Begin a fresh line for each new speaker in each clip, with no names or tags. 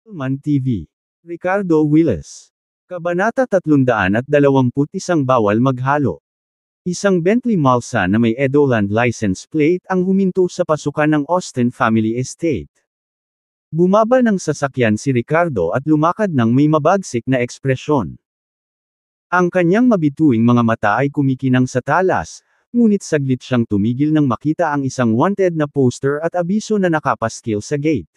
Man TV. Ricardo Willis. Kabanata 321 Bawal maghalo. Isang Bentley Malsa na may Edoland license plate ang huminto sa pasukan ng Austin Family Estate. Bumaba ng sasakyan si Ricardo at lumakad ng may mabagsik na ekspresyon. Ang kanyang mabituing mga mata ay kumikinang sa talas, ngunit saglit siyang tumigil nang makita ang isang wanted na poster at abiso na nakapaskil sa gate.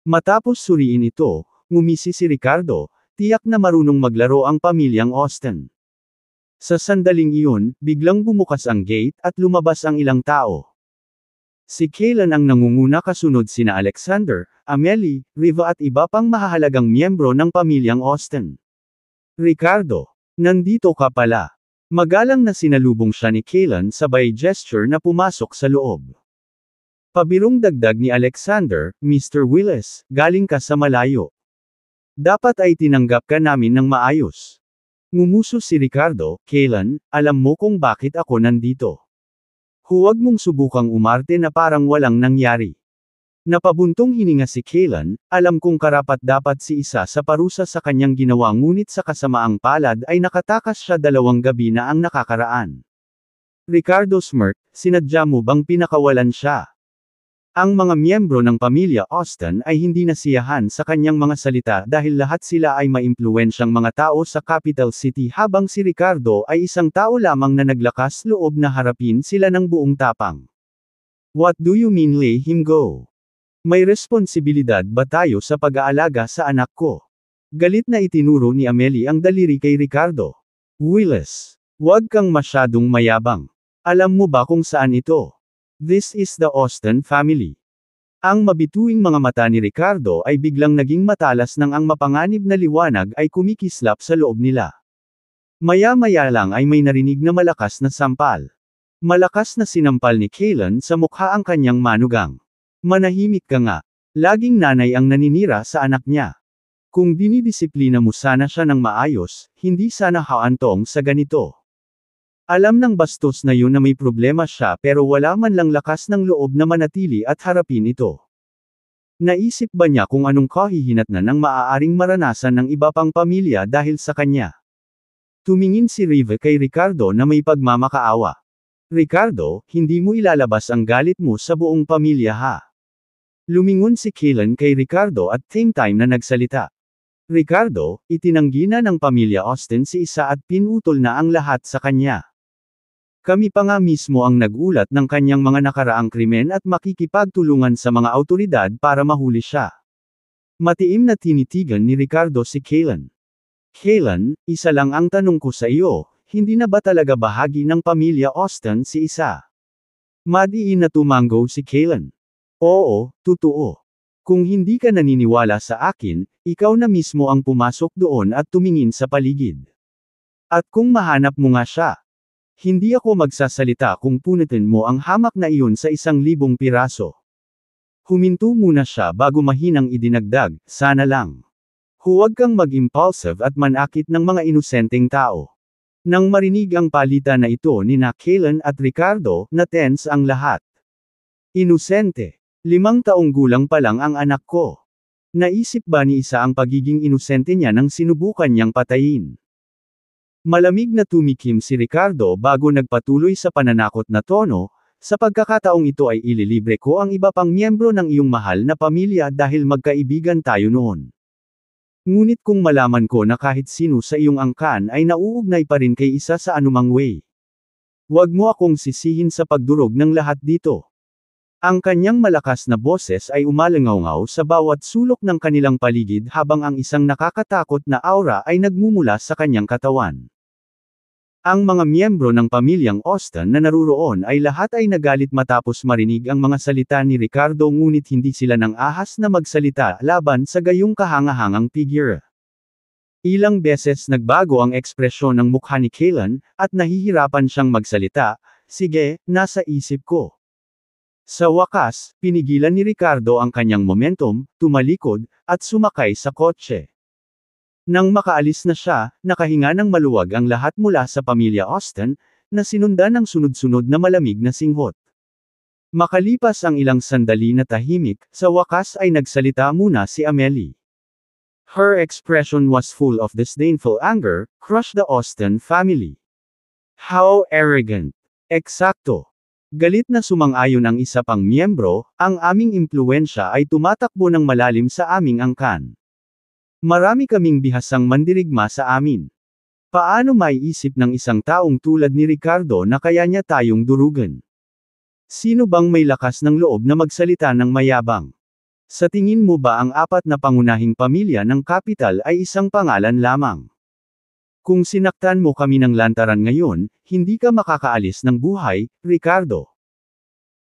Matapos suriin ito, ngumisi si Ricardo, tiyak na marunong maglaro ang pamilyang Austin. Sa sandaling iyon, biglang bumukas ang gate at lumabas ang ilang tao. Si Kaylan ang nangunguna kasunod sina Alexander, Amelie, Riva at iba pang mahahalagang miyembro ng pamilyang Austin. Ricardo, nandito ka pala. Magalang na sinalubong siya ni Kaylan sabay gesture na pumasok sa loob. Pabirong dagdag ni Alexander, Mr. Willis, galing ka sa malayo. Dapat ay tinanggap ka namin ng maayos. Ngumuso si Ricardo, Kaylan, alam mo kung bakit ako nandito. Huwag mong subukang umarte na parang walang nangyari. Napabuntong hininga si Kaylan, alam kong karapat-dapat si isa sa parusa sa kanyang ginawa ngunit sa kasamaang palad ay nakatakas siya 2 gabi na ang nakakaraan. Ricardo smirk, sinadya mo bang pinakawalan siya? Ang mga miyembro ng pamilya Austin ay hindi nasiyahan sa kanyang mga salita dahil lahat sila ay maimpluwensyang mga tao sa capital city habang si Ricardo ay isang tao lamang na naglakas loob na harapin sila ng buong tapang. What do you mean let him go? May responsibilidad ba tayo sa pag-aalaga sa anak ko? Galit na itinuro ni Amelie ang daliri kay Ricardo. Willis, huwag kang masyadong mayabang. Alam mo ba kung saan ito? This is the Austin family. Ang mabituing mga mata ni Ricardo ay biglang naging matalas nang ang mapanganib na liwanag ay kumikislap sa loob nila. Maya-maya lang ay may narinig na malakas na sampal. Malakas na sinampal ni Kaylan sa mukha ang kanyang manugang. Manahimik ka nga. Laging nanay ang naninira sa anak niya. Kung dinidisiplina mo sana siya ng maayos, hindi sana haantong sa ganito. Alam ng bastos na yun na may problema siya pero wala man lang lakas ng loob na manatili at harapin ito. Naisip ba niya kung anong kahihinatnan ang maaaring maranasan ng iba pang pamilya dahil sa kanya? Tumingin si Riva kay Ricardo na may pagmamakaawa. Ricardo, hindi mo ilalabas ang galit mo sa buong pamilya ha? Lumingon si Kaylan kay Ricardo at same time na nagsalita. Ricardo, itinanggi na ng pamilya Austin si isa at pinutol na ang lahat sa kanya. Kami pa nga mismo ang nagulat ng kanyang mga nakaraang krimen at makikipagtulungan sa mga awtoridad para mahuli siya. Matiim na tinitigan ni Ricardo si Kaylan. Kaylan, isa lang ang tanong ko sa iyo, hindi na ba talaga bahagi ng pamilya Austin si isa? Madiin na tumanggo si Kaylan. Oo, totoo. Kung hindi ka naniniwala sa akin, ikaw na mismo ang pumasok doon at tumingin sa paligid. At kung mahanap mo nga siya, hindi ako magsasalita kung punitin mo ang hamak na iyon sa 1,000 piraso. Huminto muna siya bago mahinang idinagdag, sana lang. Huwag kang mag-impulsive at manakit ng mga inosenteng tao. Nang marinig ang palitan na ito ni Kaylan at Ricardo, na-tense ang lahat. Inosente. 5 taong gulang pa lang ang anak ko. Naisip ba ni isa ang pagiging inosente niya nang sinubukan niyang patayin? Malamig na tumikim si Ricardo bago nagpatuloy sa pananakot na tono, sa pagkakataong ito ay ililibre ko ang iba pang miyembro ng iyong mahal na pamilya dahil magkaibigan tayo noon. Ngunit kung malaman ko na kahit sino sa iyong angkan ay nauugnay pa rin kay isa sa anumang way. Huwag mo akong sisihin sa pagdurog ng lahat dito. Ang kanyang malakas na boses ay umalangaw sa bawat sulok ng kanilang paligid habang ang isang nakakatakot na aura ay nagmumula sa kanyang katawan. Ang mga miyembro ng pamilyang Austin na naruroon ay lahat ay nagalit matapos marinig ang mga salita ni Ricardo ngunit hindi sila nang ahas na magsalita laban sa gayong kahangahangang figure. Ilang beses nagbago ang ekspresyon ng mukha ni Kaylan, at nahihirapan siyang magsalita, sige, nasa isip ko. Sa wakas, pinigilan ni Ricardo ang kanyang momentum, tumalikod, at sumakay sa kotse. Nang makaalis na siya, nakahinga ng maluwag ang lahat mula sa pamilya Austin, na sinundan ng sunod-sunod na malamig na singhot. Makalipas ang ilang sandali na tahimik, sa wakas ay nagsalita muna si Amelie. Her expression was full of disdainful anger, crush the Austen family. How arrogant. Eksakto. Galit na sumang-ayon ang isa pang miyembro, ang aming impluwensya ay tumatakbo ng malalim sa aming angkan. Marami kaming bihasang mandirigma sa amin. Paano maiisip ng isang taong tulad ni Ricardo na kaya niya tayong durugan? Sino bang may lakas ng loob na magsalita ng mayabang? Sa tingin mo ba ang apat na pangunahing pamilya ng kapital ay isang pangalan lamang? Kung sinaktan mo kami ng lantaran ngayon, hindi ka makakaalis ng buhay, Ricardo.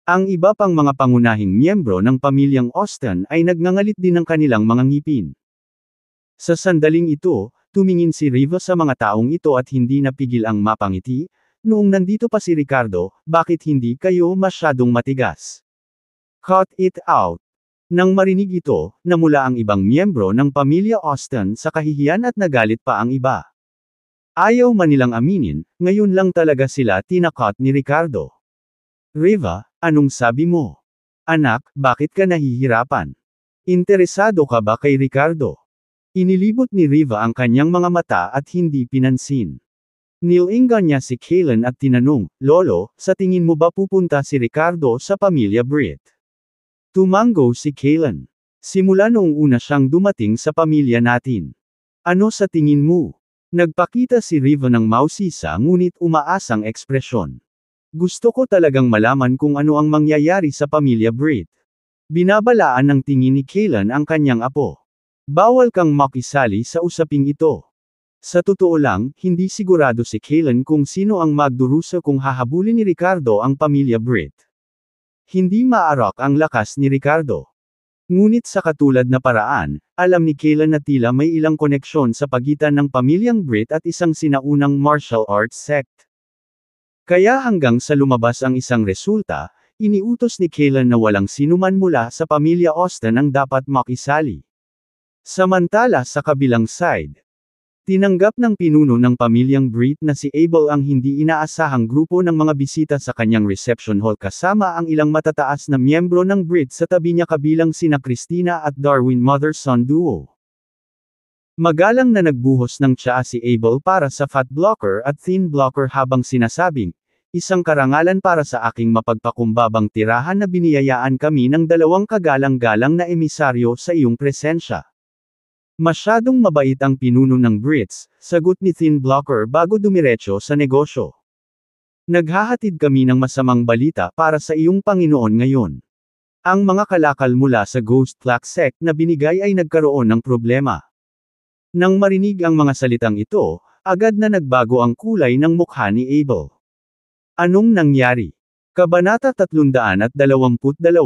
Ang iba pang mga pangunahing miyembro ng pamilyang Austen ay nagngangalit din ng kanilang mga ngipin. Sa sandaling ito, tumingin si Riva sa mga taong ito at hindi napigil ang mapangiti. Noong nandito pa si Ricardo, bakit hindi kayo masyadong matigas? Cut it out. Nang marinig ito, namula ang ibang miyembro ng pamilya Austen sa kahihiyan at nagalit pa ang iba. Ayaw man nilang aminin, ngayon lang talaga sila tinakot ni Ricardo. Riva, anong sabi mo? Anak, bakit ka nahihirapan? Interesado ka ba kay Ricardo? Inilibot ni Riva ang kanyang mga mata at hindi pinansin. Nilingan niya si Kaylan at tinanong, Lolo, sa tingin mo ba pupunta si Ricardo sa pamilya Brit? Tumango si Kaylan. Simula noong una siyang dumating sa pamilya natin. Ano sa tingin mo? Nagpakita si Riva ng mausisa ngunit umaasang ekspresyon. Gusto ko talagang malaman kung ano ang mangyayari sa pamilya Brit. Binabalaan ng tingin ni Kaylan ang kanyang apo. Bawal kang makisali sa usaping ito. Sa totoo lang, hindi sigurado si Kaylan kung sino ang magdurusa kung hahabulin ni Ricardo ang pamilya Brit. Hindi maarak ang lakas ni Ricardo. Ngunit sa katulad na paraan, alam ni Kaylan na tila may ilang koneksyon sa pagitan ng pamilyang Brit at isang sinaunang martial arts sect. Kaya hanggang sa lumabas ang isang resulta, iniutos ni Kaylan na walang sinuman mula sa pamilya Austen ang dapat makisali. Samantala sa kabilang side, tinanggap ng pinuno ng pamilyang Brit na si Abel ang hindi inaasahang grupo ng mga bisita sa kanyang reception hall kasama ang ilang matataas na miyembro ng Brit sa tabi niya kabilang sina Christina at Darwin mother-son duo. Magalang na nagbuhos ng tsaa si Abel para sa fat blocker at thin blocker habang sinasabing, isang karangalan para sa aking mapagpakumbabang tirahan na biniyayaan kami ng dalawang kagalang-galang na emisaryo sa iyong presensya. Masyadong mabait ang pinuno ng Brits, sagot ni Thin Blocker bago dumiretso sa negosyo. Naghahatid kami ng masamang balita para sa iyong Panginoon ngayon. Ang mga kalakal mula sa Ghost Black Sect na binigay ay nagkaroon ng problema. Nang marinig ang mga salitang ito, agad na nagbago ang kulay ng mukha ni Abel. Anong nangyari? Kabanata 322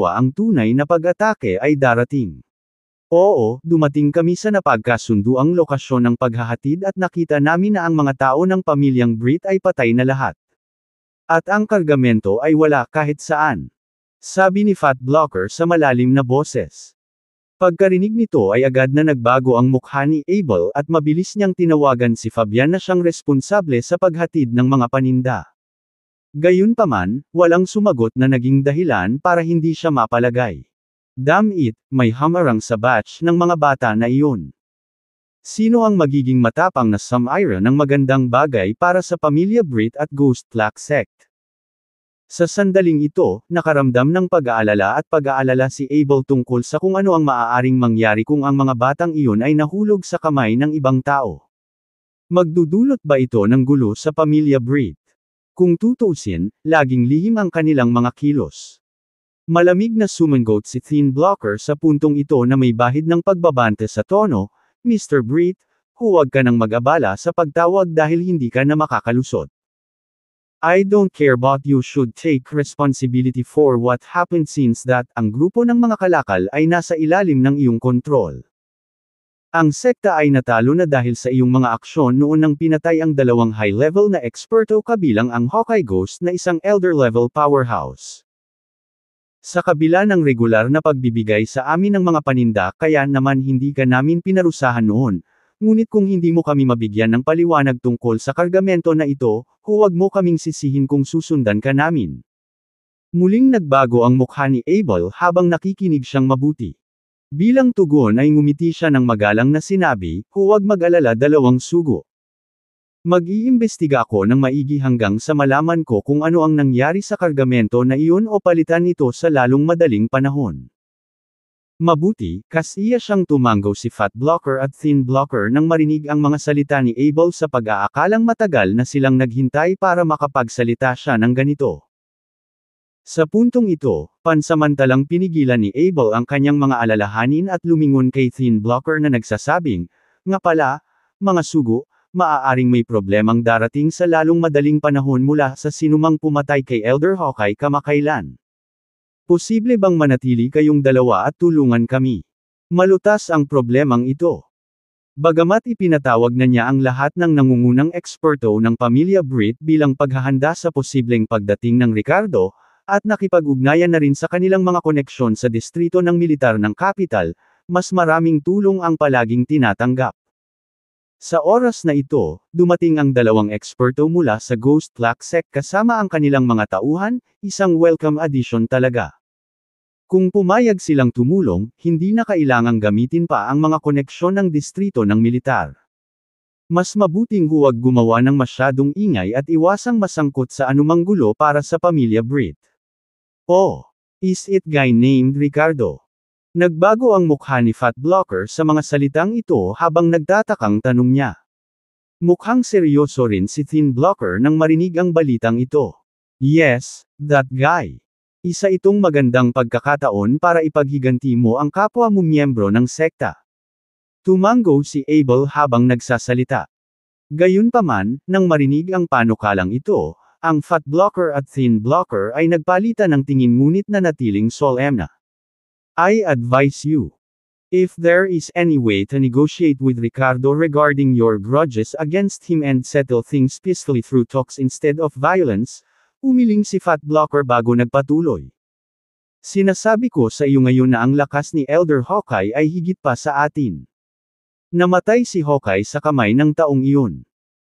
ang tunay na pag-atake ay darating. Oo, dumating kami sa napagkasunduang lokasyon ng paghahatid at nakita namin na ang mga tao ng pamilyang Brit ay patay na lahat. At ang kargamento ay wala kahit saan. Sabi ni Fat Blocker sa malalim na boses. Pagkarinig nito ay agad na nagbago ang mukha ni Abel at mabilis niyang tinawagan si Fabian na siyang responsable sa paghatid ng mga paninda. Gayunpaman, walang sumagot na naging dahilan para hindi siya mapalagay. Damn it, may hamarang sa batch ng mga bata na iyon. Sino ang magiging matapang na sumira ng magandang bagay para sa pamilya Brit at Ghost Black Sect? Sa sandaling ito, nakaramdam ng pag-aalala at pag-aalala si Abel tungkol sa kung ano ang maaaring mangyari kung ang mga batang iyon ay nahulog sa kamay ng ibang tao. Magdudulot ba ito ng gulo sa pamilya Brit? Kung tutuusin, laging lihim ang kanilang mga kilos. Malamig na sumangot si Thin Blocker sa puntong ito na may bahid ng pagbabante sa tono, Mr. Brit, huwag ka nang mag-abala sa pagtawag dahil hindi ka na makakalusot. I don't care but you should take responsibility for what happened since that ang grupo ng mga kalakal ay nasa ilalim ng iyong kontrol. Ang sekta ay natalo na dahil sa iyong mga aksyon noon nang pinatay ang dalawang high-level na eksperto kabilang ang Hawkeye Ghost na isang elder-level powerhouse. Sa kabila ng regular na pagbibigay sa amin ng mga paninda kaya naman hindi ka namin pinarusahan noon, ngunit kung hindi mo kami mabigyan ng paliwanag tungkol sa kargamento na ito, huwag mo kaming sisihin kung susundan ka namin. Muling nagbago ang mukha ni Abel habang nakikinig siyang mabuti. Bilang tugon ay ngumiti siya ng magalang na sinabi, huwag mag-alala, dalawang sugo. Mag-iimbestiga ako ng maigi hanggang sa malaman ko kung ano ang nangyari sa kargamento na iyon o palitan ito sa lalong madaling panahon. Mabuti, kasiya siyang tumanggaw si Fat Blocker at Thin Blocker nang marinig ang mga salita ni Abel sa pag-aakalang matagal na silang naghintay para makapagsalita siya ng ganito. Sa puntong ito, pansamantalang pinigilan ni Abel ang kanyang mga alalahanin at lumingon kay Thin Blocker na nagsasabing, nga pala, mga sugo, maaaring may problemang darating sa lalong madaling panahon mula sa sinumang pumatay kay Elder Hawkeye kamakailan. Posible bang manatili kayong dalawa at tulungan kami? Malutas ang problemang ito. Bagamat ipinatawag na niya ang lahat ng nangungunang eksperto ng pamilya Britt bilang paghahanda sa posibleng pagdating ng Ricardo, at nakipag-ugnayan na rin sa kanilang mga koneksyon sa distrito ng militar ng kapital, mas maraming tulong ang palaging tinatanggap. Sa oras na ito, dumating ang dalawang eksperto mula sa Ghost Black Sect kasama ang kanilang mga tauhan, isang welcome addition talaga. Kung pumayag silang tumulong, hindi na kailangang gamitin pa ang mga koneksyon ng distrito ng militar. Mas mabuting huwag gumawa ng masyadong ingay at iwasang masangkot sa anumang gulo para sa pamilya Britt. Oh, is it guy named Ricardo? Nagbago ang mukha ni Fat Blocker sa mga salitang ito habang nagtatakang tanong niya. Mukhang seryoso rin si Thin Blocker nang marinig ang balitang ito. Yes, that guy. Isa itong magandang pagkakataon para ipaghiganti mo ang kapwa mo miyembro ng sekta. Tumanggo si Abel habang nagsasalita. Gayunpaman, nang marinig ang panukalang ito, ang Fat Blocker at Thin Blocker ay nagpalitan ng tingin ngunit nanatiling solemna. I advise you. If there is any way to negotiate with Ricardo regarding your grudges against him and settle things peacefully through talks instead of violence, umiling si Fat Blocker bago nagpatuloy. Sinasabi ko sa iyo ngayon na ang lakas ni Elder Hawkeye ay higit pa sa atin. Namatay si Hawkeye sa kamay ng taong iyon.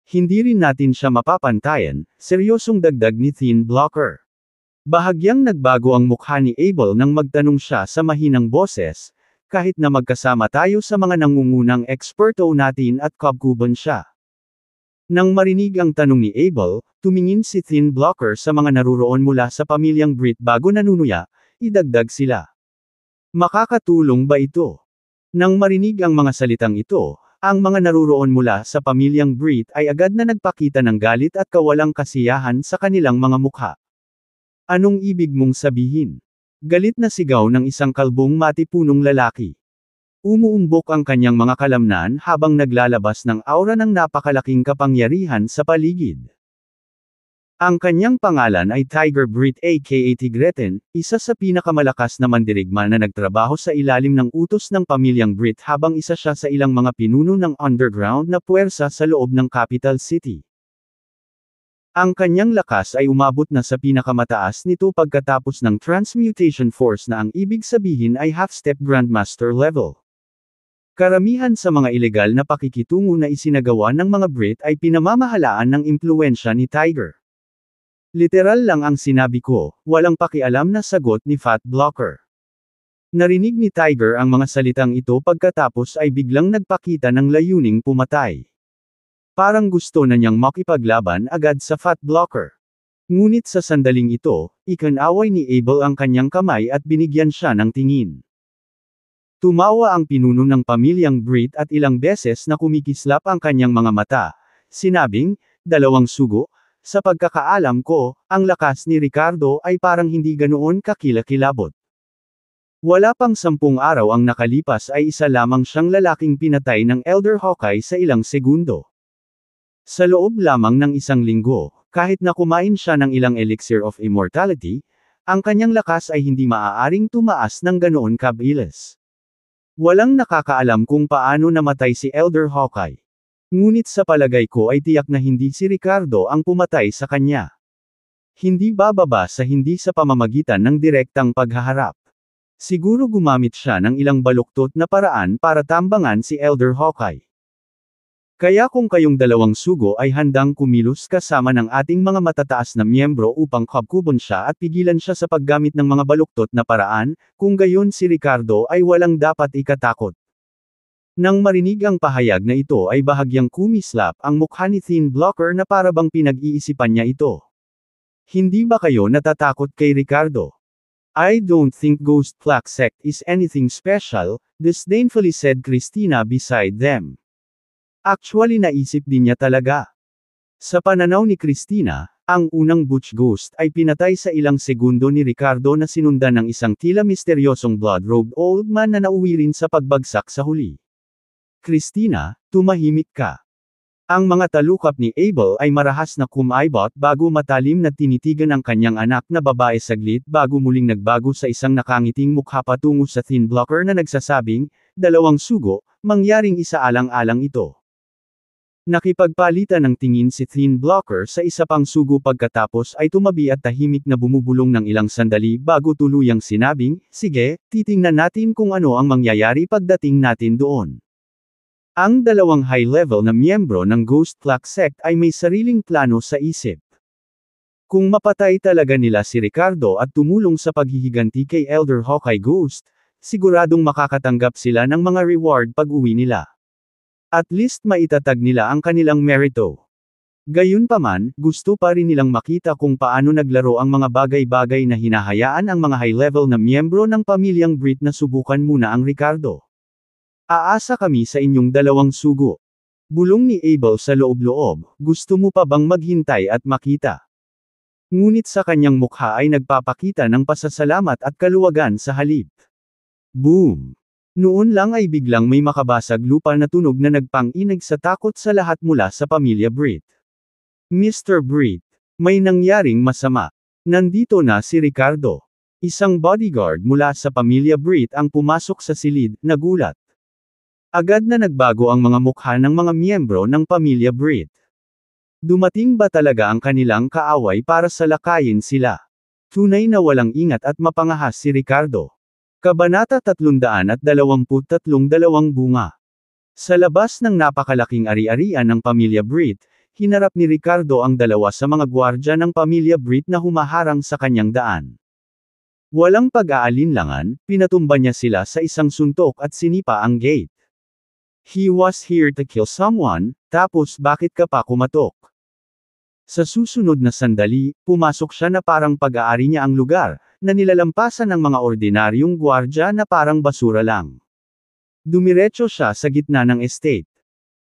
Hindi rin natin siya mapapantayan, seryosong dagdag ni Thin Blocker. Bahagyang nagbago ang mukha ni Abel nang magtanong siya sa mahinang boses, kahit na magkasama tayo sa mga nangungunang eksperto natin at kabkuban siya. Nang marinig ang tanong ni Abel, tumingin si Thin Blocker sa mga naruroon mula sa pamilyang Britt bago nanunuya, idagdag sila. Makakatulong ba ito? Nang marinig ang mga salitang ito, ang mga naruroon mula sa pamilyang Britt ay agad na nagpakita ng galit at kawalang kasiyahan sa kanilang mga mukha. Anong ibig mong sabihin? Galit na sigaw ng isang kalbong matipunong lalaki. Umuumbok ang kanyang mga kalamnan habang naglalabas ng aura ng napakalaking kapangyarihan sa paligid. Ang kanyang pangalan ay Tiger Britt aka Tigreten, isa sa pinakamalakas na mandirigma na nagtrabaho sa ilalim ng utos ng pamilyang Britt habang isa siya sa ilang mga pinuno ng underground na puwersa sa loob ng capital city. Ang kanyang lakas ay umabot na sa pinakamataas nito pagkatapos ng Transmutation Force na ang ibig sabihin ay half-step Grandmaster level. Karamihan sa mga ilegal na pakikitungo na isinagawa ng mga Britt ay pinamamahalaan ng impluwensya ni Tiger. Literal lang ang sinabi ko, walang pakialam na sagot ni Fat Blocker. Narinig ni Tiger ang mga salitang ito pagkatapos ay biglang nagpakita ng layuning pumatay. Parang gusto na niyang makipaglaban agad sa Fat Blocker. Ngunit sa sandaling ito, ikinaway ni Abel ang kanyang kamay at binigyan siya ng tingin. Tumawa ang pinuno ng pamilyang Britt at ilang beses na kumikislap ang kanyang mga mata, sinabing, dalawang sugo, sa pagkakaalam ko, ang lakas ni Ricardo ay parang hindi ganoon kakilakilabot. Wala pang 10 araw ang nakalipas ay isa lamang siyang lalaking pinatay ng Elder Hawkeye sa ilang segundo. Sa loob lamang ng isang linggo, kahit na kumain siya ng ilang elixir of immortality, ang kanyang lakas ay hindi maaaring tumaas ng ganoon kabilis. Walang nakakaalam kung paano namatay si Elder Hawkeye. Ngunit sa palagay ko ay tiyak na hindi si Ricardo ang pumatay sa kanya. Hindi bababa sa hindi sa pamamagitan ng direktang paghaharap. Siguro gumamit siya ng ilang baluktot na paraan para tambangan si Elder Hawkeye. Kaya kung kayong dalawang sugo ay handang kumilos kasama ng ating mga matataas na miyembro upang kabkuban siya at pigilan siya sa paggamit ng mga baluktot na paraan, kung gayon si Ricardo ay walang dapat ikatakot. Nang marinig ang pahayag na ito ay bahagyang kumislap ang mukha ni Thin Blocker na parabang pinag-iisipan niya ito. Hindi ba kayo natatakot kay Ricardo? I don't think Ghost Plaque Sect is anything special, disdainfully said Christina beside them. Actually naisip din niya talaga. Sa pananaw ni Christina, ang unang Butch Ghost ay pinatay sa ilang segundo ni Ricardo na sinundan ng isang tila misteryosong blood-robed old man na nauwi rin sa pagbagsak sa huli. Christina, tumahimik ka. Ang mga talukap ni Abel ay marahas na kumaibot bago matalim na tinitigan ang kanyang anak na babae saglit bago muling nagbago sa isang nakangiting mukha patungo sa Thin Blocker na nagsasabing, dalawang sugo, mangyaring isaalang-alang ito. Nakipagpalitan ng tingin si Thin Blocker sa isa pang sugo pagkatapos ay tumabi at tahimik na bumubulong ng ilang sandali bago tuluyang sinabing, sige, titingnan natin kung ano ang mangyayari pagdating natin doon. Ang dalawang high-level na miyembro ng Ghost Plaque Sect ay may sariling plano sa isip. Kung mapatay talaga nila si Ricardo at tumulong sa paghihiganti kay Elder Hawkeye Ghost, siguradong makakatanggap sila ng mga reward pag-uwi nila. At least maitatag nila ang kanilang merito. Gayunpaman, gusto pa rin nilang makita kung paano naglaro ang mga bagay-bagay na hinahayaan ang mga high-level na miyembro ng pamilyang Brit na subukan muna ang Ricardo. Aasa kami sa inyong dalawang sugo. Bulong ni Abel sa loob-loob, gusto mo pa bang maghintay at makita? Ngunit sa kanyang mukha ay nagpapakita ng pasasalamat at kaluwagan sa halip. Boom! Noon lang ay biglang may makabasag lupa na tunog na nagpang-inig sa takot sa lahat mula sa pamilya Brit. Mr. Brit, may nangyaring masama. Nandito na si Ricardo. Isang bodyguard mula sa pamilya Brit ang pumasok sa silid, nagulat. Agad na nagbago ang mga mukha ng mga miyembro ng pamilya Brit. Dumating ba talaga ang kanilang kaaway para salakayin sila? Tunay na walang ingat at mapangahas si Ricardo. Kabanata 323 bunga. Sa labas ng napakalaking ari-arian ng pamilya Brit, hinarap ni Ricardo ang dalawa sa mga gwardya ng pamilya Brit na humaharang sa kanyang daan. Walang pag-aalinlangan, pinatumba niya sila sa isang suntok at sinipa ang gate. He was here to kill someone, tapos bakit ka pa kumatok? Sa susunod na sandali, pumasok siya na parang pag-aari niya ang lugar, na nilalampasan ng mga ordinaryong gwardya na parang basura lang. Dumiretso siya sa gitna ng estate.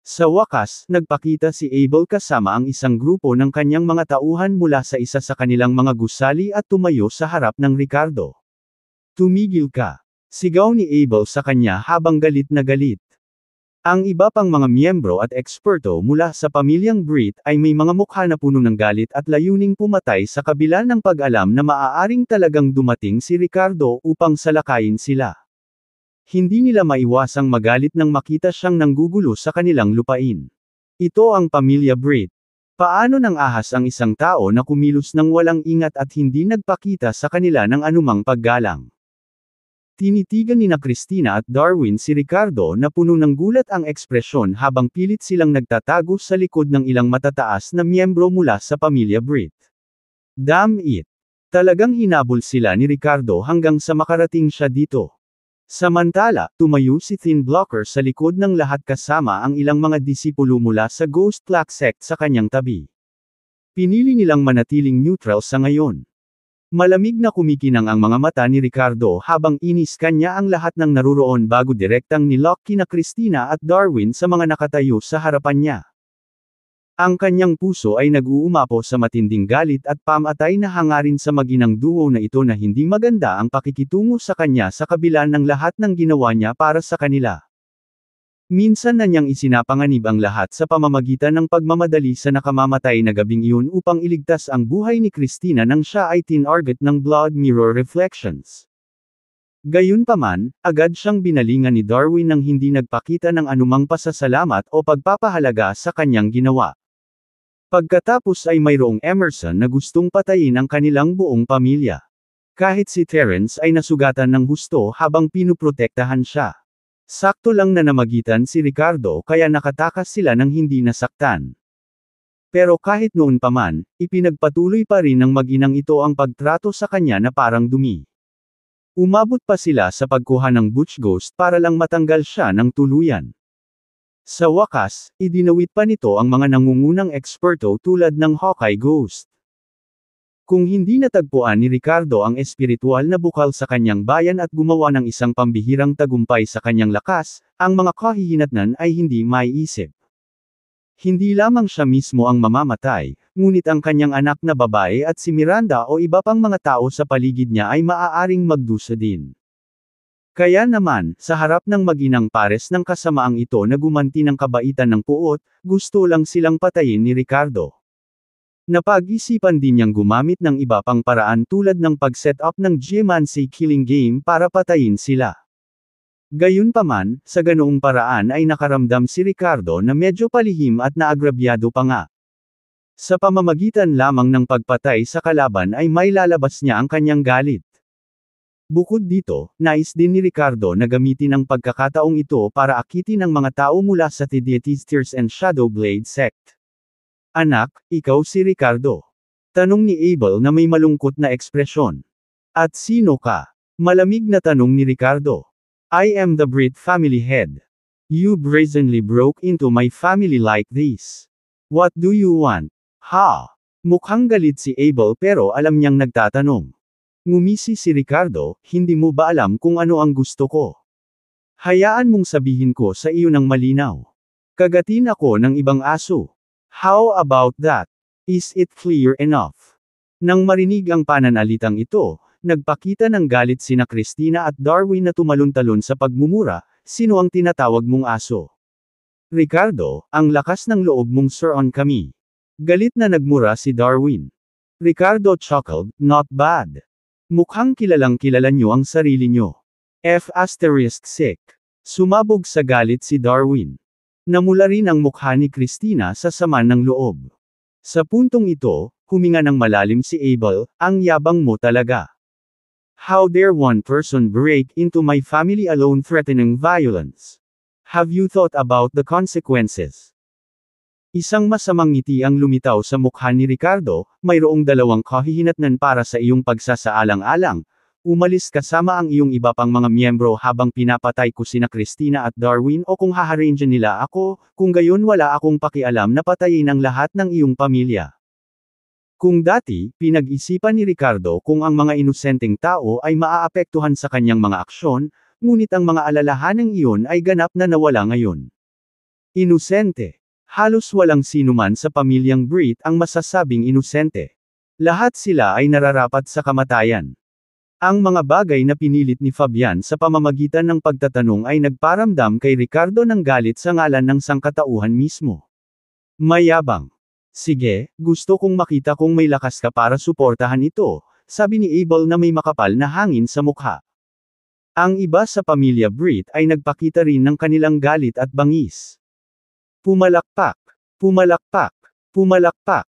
Sa wakas, nagpakita si Abel kasama ang isang grupo ng kanyang mga tauhan mula sa isa sa kanilang mga gusali at tumayo sa harap ng Ricardo. Tumigil ka! Sigaw ni Abel sa kanya habang galit na galit. Ang iba pang mga miyembro at eksperto mula sa pamilyang Brit ay may mga mukha na puno ng galit at layuning pumatay sa kabila ng pag-alam na maaaring talagang dumating si Ricardo upang salakayin sila. Hindi nila maiwasang magalit nang makita siyang nanggugulo sa kanilang lupain. Ito ang pamilya Brit. Paano nang ahas ang isang tao na kumilos ng walang ingat at hindi nagpakita sa kanila ng anumang paggalang? Tinitigan ni na Christina at Darwin si Ricardo na puno ng gulat ang ekspresyon habang pilit silang nagtatago sa likod ng ilang matataas na miyembro mula sa pamilya Brit. Damn it! Talagang hinabol sila ni Ricardo hanggang sa makarating siya dito. Samantala, tumayo si Thin Blocker sa likod ng lahat kasama ang ilang mga disipulo mula sa Ghost Plaque Sect sa kanyang tabi. Pinili nilang manatiling neutral sa ngayon. Malamig na kumikinang ang mga mata ni Ricardo habang inis kanya ang lahat ng naruroon bago direktang nilock kina Christina at Darwin sa mga nakatayo sa harapan niya. Ang kanyang puso ay nag-uumapo sa matinding galit at pamatay na hangarin sa mag-inang duo na ito na hindi maganda ang pakikitungo sa kanya sa kabila ng lahat ng ginawa niya para sa kanila. Minsan na niyang isinapanganib ang lahat sa pamamagitan ng pagmamadali sa nakamamatay na gabing iyon upang iligtas ang buhay ni Christina nang siya ay tinarget ng Blood Mirror Reflections. Gayunpaman, agad siyang binalingan ni Darwin nang hindi nagpakita ng anumang pasasalamat o pagpapahalaga sa kanyang ginawa. Pagkatapos ay mayroong Emerson na gustong patayin ang kanilang buong pamilya. Kahit si Terence ay nasugatan ng husto habang pinuprotektahan siya. Sakto lang na namagitan si Ricardo kaya nakatakas sila ng hindi nasaktan. Pero kahit noon pa man, ipinagpatuloy pa rin ng mag-inang ito ang pagtrato sa kanya na parang dumi. Umabot pa sila sa pagkuha ng Butch Ghost para lang matanggal siya ng tuluyan. Sa wakas, idinawit pa nito ang mga nangungunang eksperto tulad ng Hawkeye Ghost. Kung hindi natagpuan ni Ricardo ang espiritual na bukal sa kanyang bayan at gumawa ng isang pambihirang tagumpay sa kanyang lakas, ang mga kahihinatnan ay hindi maiisip. Hindi lamang siya mismo ang mamamatay, ngunit ang kanyang anak na babae at si Miranda o iba pang mga tao sa paligid niya ay maaaring magdusa din. Kaya naman, sa harap ng mag-inang pares ng kasamaang ito na gumanti ng kabaitan ng puot, gusto lang silang patayin ni Ricardo. Napag-isipan din niyang gumamit ng iba pang paraan tulad ng pag-set up ng geomancy killing game para patayin sila. Gayunpaman, sa ganoong paraan ay nakaramdam si Ricardo na medyo palihim at naagrabyado pa nga. Sa pamamagitan lamang ng pagpatay sa kalaban ay may lalabas niya ang kanyang galit. Bukod dito, nais din ni Ricardo na gamitin ang pagkakataong ito para akitin ang mga tao mula sa The Deities Tears and Shadowblade sect. Anak, ikaw si Ricardo? Tanong ni Abel na may malungkot na ekspresyon. At sino ka? Malamig na tanong ni Ricardo. I am the Brit family head. You brazenly broke into my family like this. What do you want? Ha? Mukhang galit si Abel pero alam niyang nagtatanong. Ngumisi si Ricardo, hindi mo ba alam kung ano ang gusto ko? Hayaan mong sabihin ko sa iyo ng malinaw. Kagatin ako ng ibang aso. How about that? Is it clear enough? Nang marinig ang pananalitang ito, nagpakita ng galit sina Christina at Darwin na tumalon-talon sa pagmumura, sino ang tinatawag mong aso? Ricardo, ang lakas ng loob mong sir on kami. Galit na nagmura si Darwin. Ricardo chuckled, not bad. Mukhang kilalang kilala niyo ang sarili niyo. F***sick. Sumabog sa galit si Darwin. Namula rin ang mukha ni Christina sa sama ng loob. Sa puntong ito, huminga ng malalim si Abel, ang yabang mo talaga. How dare one person break into my family alone threatening violence? Have you thought about the consequences? Isang masamang ngiti ang lumitaw sa mukha ni Ricardo, mayroong dalawang kahihinatnan para sa iyong pagsasaalang-alang. Umalis kasama ang iyong iba pang mga miyembro habang pinapatay ko sina Christina at Darwin o kung haharange nila ako, kung gayon wala akong pakialam na patayin ang lahat ng iyong pamilya. Kung dati, pinag-isipan ni Ricardo kung ang mga inosenteng tao ay maaapektuhan sa kanyang mga aksyon, ngunit ang mga alalahanang iyon ay ganap na nawala ngayon. Inosente. Halos walang sinuman sa pamilyang Brit ang masasabing inosente. Lahat sila ay nararapat sa kamatayan. Ang mga bagay na pinilit ni Fabian sa pamamagitan ng pagtatanong ay nagparamdam kay Ricardo ng galit sa ngalan ng sangkatauhan mismo. Mayabang. Sige, gusto kong makita kung may lakas ka para suportahan ito, sabi ni Abel na may makapal na hangin sa mukha. Ang iba sa pamilya Brit ay nagpakita rin ng kanilang galit at bangis. Pumalakpak, pumalakpak, pumalakpak.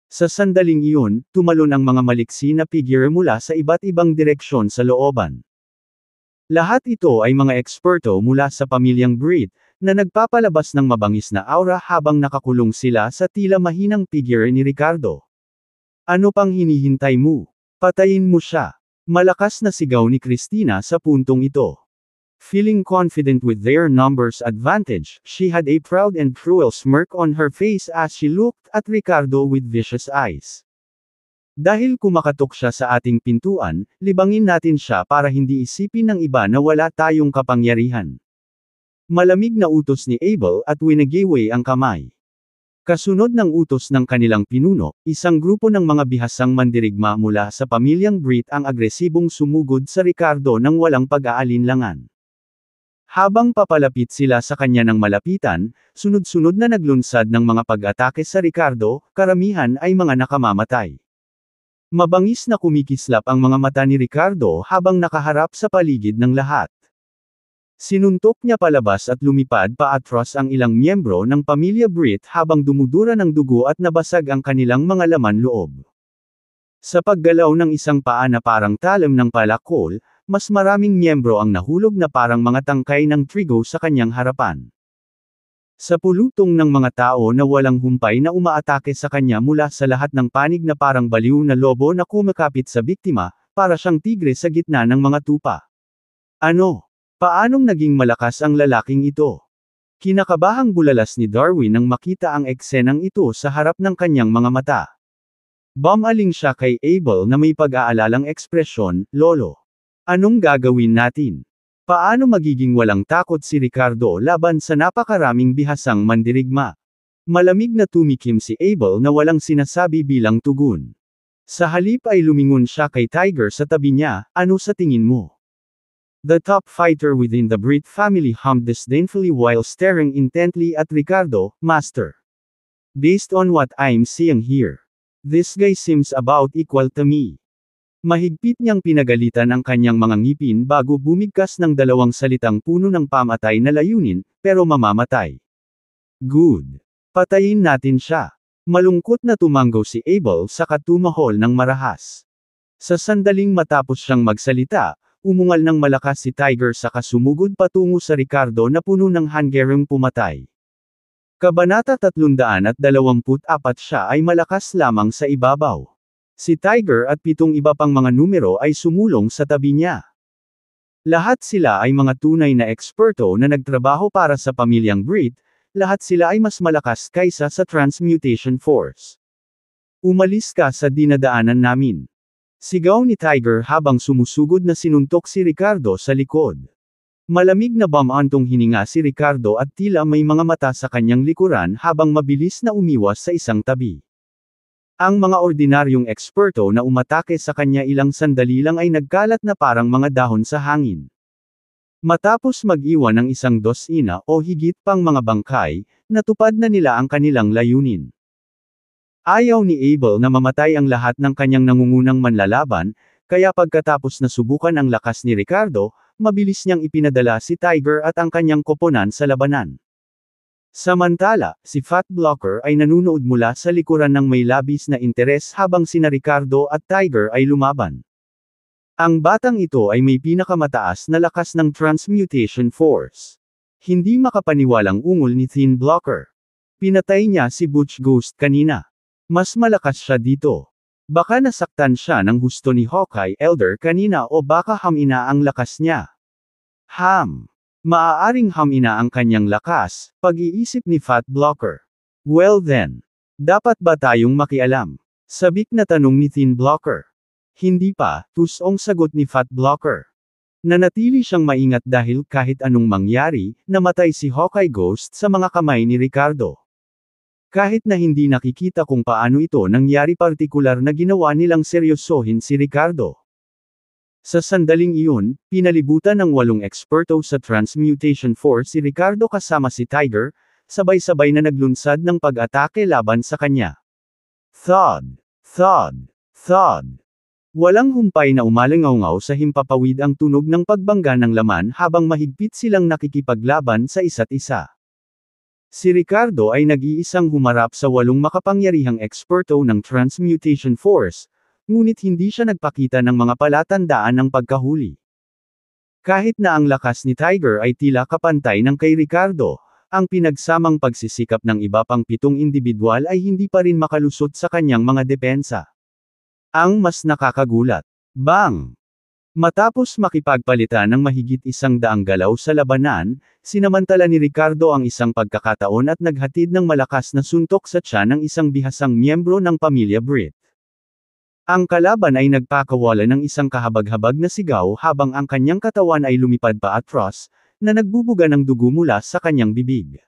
Sa sandaling iyon, tumalon ang mga maliksi na figure mula sa iba't ibang direksyon sa looban. Lahat ito ay mga eksperto mula sa pamilyang Brit, na nagpapalabas ng mabangis na aura habang nakakulong sila sa tila mahinang figure ni Ricardo. Ano pang hinihintay mo? Patayin mo siya. Malakas na sigaw ni Christina sa puntong ito. Feeling confident with their numbers advantage, she had a proud and cruel smirk on her face as she looked at Ricardo with vicious eyes. Dahil kumakatok siya sa ating pintuan, libangin natin siya para hindi isipin ng iba na wala tayong kapangyarihan. Malamig na utos ni Abel at winagiway ang kamay. Kasunod ng utos ng kanilang pinuno, isang grupo ng mga bihasang mandirigma mula sa pamilyang Brit ang agresibong sumugod sa Ricardo nang walang pag-aalinlangan. Habang papalapit sila sa kanya ng malapitan, sunod-sunod na naglunsad ng mga pag-atake sa Ricardo, karamihan ay mga nakamamatay. Mabangis na kumikislap ang mga mata ni Ricardo habang nakaharap sa paligid ng lahat. Sinuntok niya palabas at lumipad paatras ang ilang miyembro ng pamilya Brit habang dumudura ng dugo at nabasag ang kanilang mga laman loob. Sa paggalaw ng isang paa na parang talam ng palakol, mas maraming miyembro ang nahulog na parang mga tangkay ng trigo sa kanyang harapan. Sa pulutong ng mga tao na walang humpay na umaatake sa kanya mula sa lahat ng panig na parang baliw na lobo na kumakapit sa biktima, para siyang tigre sa gitna ng mga tupa. Ano? Paanong naging malakas ang lalaking ito? Kinakabahang bulalas ni Darwin nang makita ang eksenang ito sa harap ng kanyang mga mata. Bumaling siya kay Abel na may pag-aalalang ekspresyon, "Lolo, anong gagawin natin? Paano magiging walang takot si Ricardo laban sa napakaraming bihasang mandirigma?" Malamig na tumikim si Abel na walang sinasabi bilang tugon. Sa halip ay lumingon siya kay Tiger sa tabi niya, "Ano sa tingin mo?" The top fighter within the Brit family hummed disdainfully while staring intently at Ricardo. "Master. Based on what I'm seeing here, this guy seems about equal to me." Mahigpit niyang pinagalitan ang kanyang mga ngipin bago bumigkas ng dalawang salitang puno ng pamatay na layunin, pero mamamatay. "Good. Patayin natin siya." Malungkot na tumanggaw si Abel sa katumahol ng marahas. Sa sandaling matapos siyang magsalita, umungal ng malakas si Tiger sa kasumugod patungo sa Ricardo na puno ng hanggerang pumatay. Kabanata 324 siya ay malakas lamang sa ibabaw. Si Tiger at 7 iba pang mga numero ay sumulong sa tabi niya. Lahat sila ay mga tunay na eksperto na nagtrabaho para sa pamilyang Brit, lahat sila ay mas malakas kaysa sa Transmutation Force. "Umalis ka sa dinadaanan namin." Sigaw ni Tiger habang sumusugod na sinuntok si Ricardo sa likod. Malamig na bumantong hininga si Ricardo at tila may mga mata sa kanyang likuran habang mabilis na umiwas sa isang tabi. Ang mga ordinaryong eksperto na umatake sa kanya ilang sandali lang ay nagkalat na parang mga dahon sa hangin. Matapos mag-iwan ng isang dosina o higit pang mga bangkay, natupad na nila ang kanilang layunin. Ayaw ni Abel na mamatay ang lahat ng kanyang nangungunang manlalaban, kaya pagkatapos na subukan ang lakas ni Ricardo, mabilis niyang ipinadala si Tiger at ang kanyang koponan sa labanan. Samantala, si Fat Blocker ay nanunood mula sa likuran ng may labis na interes habang sina Ricardo at Tiger ay lumaban. Ang batang ito ay may pinakamataas na lakas ng Transmutation Force. Hindi makapaniwalang ungol ni Thin Blocker. Pinatay niya si Butch Ghost kanina. Mas malakas siya dito. Baka nasaktan siya ng husto ni Hawkeye Elder kanina o baka hamina ang lakas niya. Maaaring hamina ang kanyang lakas, pag-iisip ni Fat Blocker. "Well then. Dapat ba tayong makialam?" Sabik na tanong ni Thin Blocker. "Hindi pa," tusong sagot ni Fat Blocker. Nanatili siyang maingat dahil kahit anong mangyari, namatay si Hawkeye Ghost sa mga kamay ni Ricardo. Kahit na hindi nakikita kung paano ito nangyari, partikular na ginawa nilang seryosohin si Ricardo. Sa sandaling iyon, pinalibutan ng 8 eksperto sa Transmutation Force si Ricardo kasama si Tiger, sabay-sabay na naglunsad ng pag-atake laban sa kanya. Thud! Thud! Thud! Walang humpay na umalingaw sa himpapawid ang tunog ng pagbangga ng laman habang mahigpit silang nakikipaglaban sa isa't isa. Si Ricardo ay nag-iisang humarap sa 8 makapangyarihang eksperto ng Transmutation Force, ngunit hindi siya nagpakita ng mga palatandaan ng pagkahuli. Kahit na ang lakas ni Tiger ay tila kapantay ng kay Ricardo, ang pinagsamang pagsisikap ng iba pang 7 individual ay hindi pa rin makalusot sa kanyang mga depensa. Ang mas nakakagulat. Bang! Matapos makipagpalitan ng mahigit 100 galaw sa labanan, sinamantala ni Ricardo ang isang pagkakataon at naghatid ng malakas na suntok sa tiyan ng isang bihasang miyembro ng pamilya Brit. Ang kalaban ay nagpakawala ng isang kahabag-habag na sigaw habang ang kanyang katawan ay lumipad pa atras, na nagbubuga ng dugo mula sa kanyang bibig.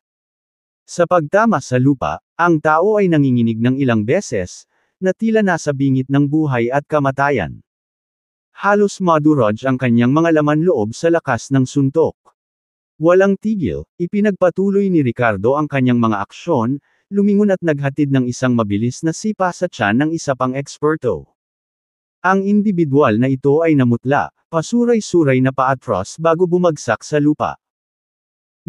Sa pagtama sa lupa, ang tao ay nanginginig ng ilang beses, na tila nasa bingit ng buhay at kamatayan. Halos madurog ang kanyang mga laman loob sa lakas ng suntok. Walang tigil, ipinagpatuloy ni Ricardo ang kanyang mga aksyon, lumingon at naghatid ng isang mabilis na sipa sa tiyan ng isa pang eksperto. Ang individual na ito ay namutla, pasuray-suray na paatras bago bumagsak sa lupa.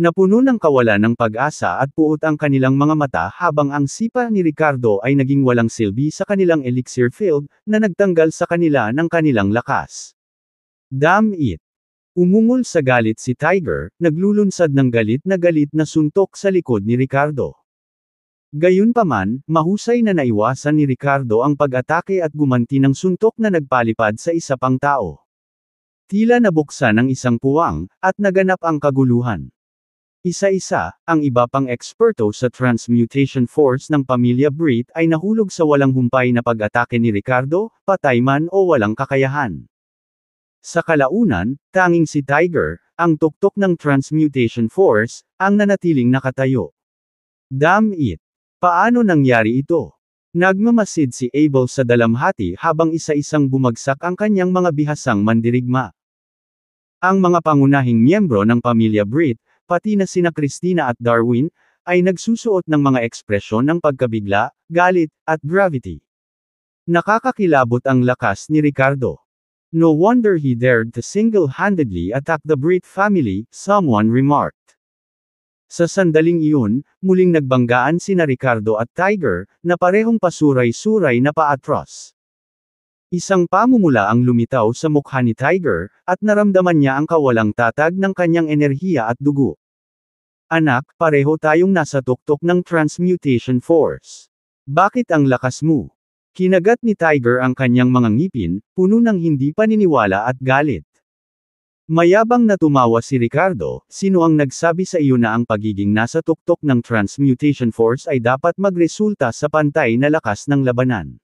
Napuno ng kawalan ng pag-asa at puot ang kanilang mga mata habang ang sipa ni Ricardo ay naging walang silbi sa kanilang elixir field, na nagtanggal sa kanila ng kanilang lakas. Damn it! Umungol sa galit si Tiger, naglulunsad ng galit na suntok sa likod ni Ricardo. Gayunpaman, mahusay na naiwasan ni Ricardo ang pag-atake at gumanti ng suntok na nagpalipad sa isa pang tao. Tila nabuksan ang isang puwang, at naganap ang kaguluhan. Isa-isa, ang iba pang eksperto sa Transmutation Force ng pamilya Brit ay nahulog sa walang humpay na pag-atake ni Ricardo, patay man o walang kakayahan. Sa kalaunan, tanging si Tiger, ang tuktok ng Transmutation Force, ang nanatiling nakatayo. Damn it! Paano nangyari ito? Nagmamasid si Abel sa dalamhati habang isa-isang bumagsak ang kanyang mga bihasang mandirigma. Ang mga pangunahing miyembro ng pamilya Brit, pati na sina Christina at Darwin, ay nagsusuot ng mga ekspresyon ng pagkabigla, galit, at gravity. Nakakakilabot ang lakas ni Ricardo. No wonder he dared to single-handedly attack the Brit family, someone remarked. Sa sandaling iyon, muling nagbanggaan sina Ricardo at Tiger, na parehong pasuray-suray na paatros. Isang pamumula ang lumitaw sa mukha ni Tiger, at naramdaman niya ang kawalang tatag ng kanyang enerhiya at dugo. Anak, pareho tayong nasa tuktok ng Transmutation Force. Bakit ang lakas mo? Kinagat ni Tiger ang kanyang mga ngipin, puno ng hindi paniniwala at galit. Mayabang na tumawa si Ricardo, sino ang nagsabi sa iyo na ang pagiging nasa tuktok ng Transmutation Force ay dapat magresulta sa pantay na lakas ng labanan?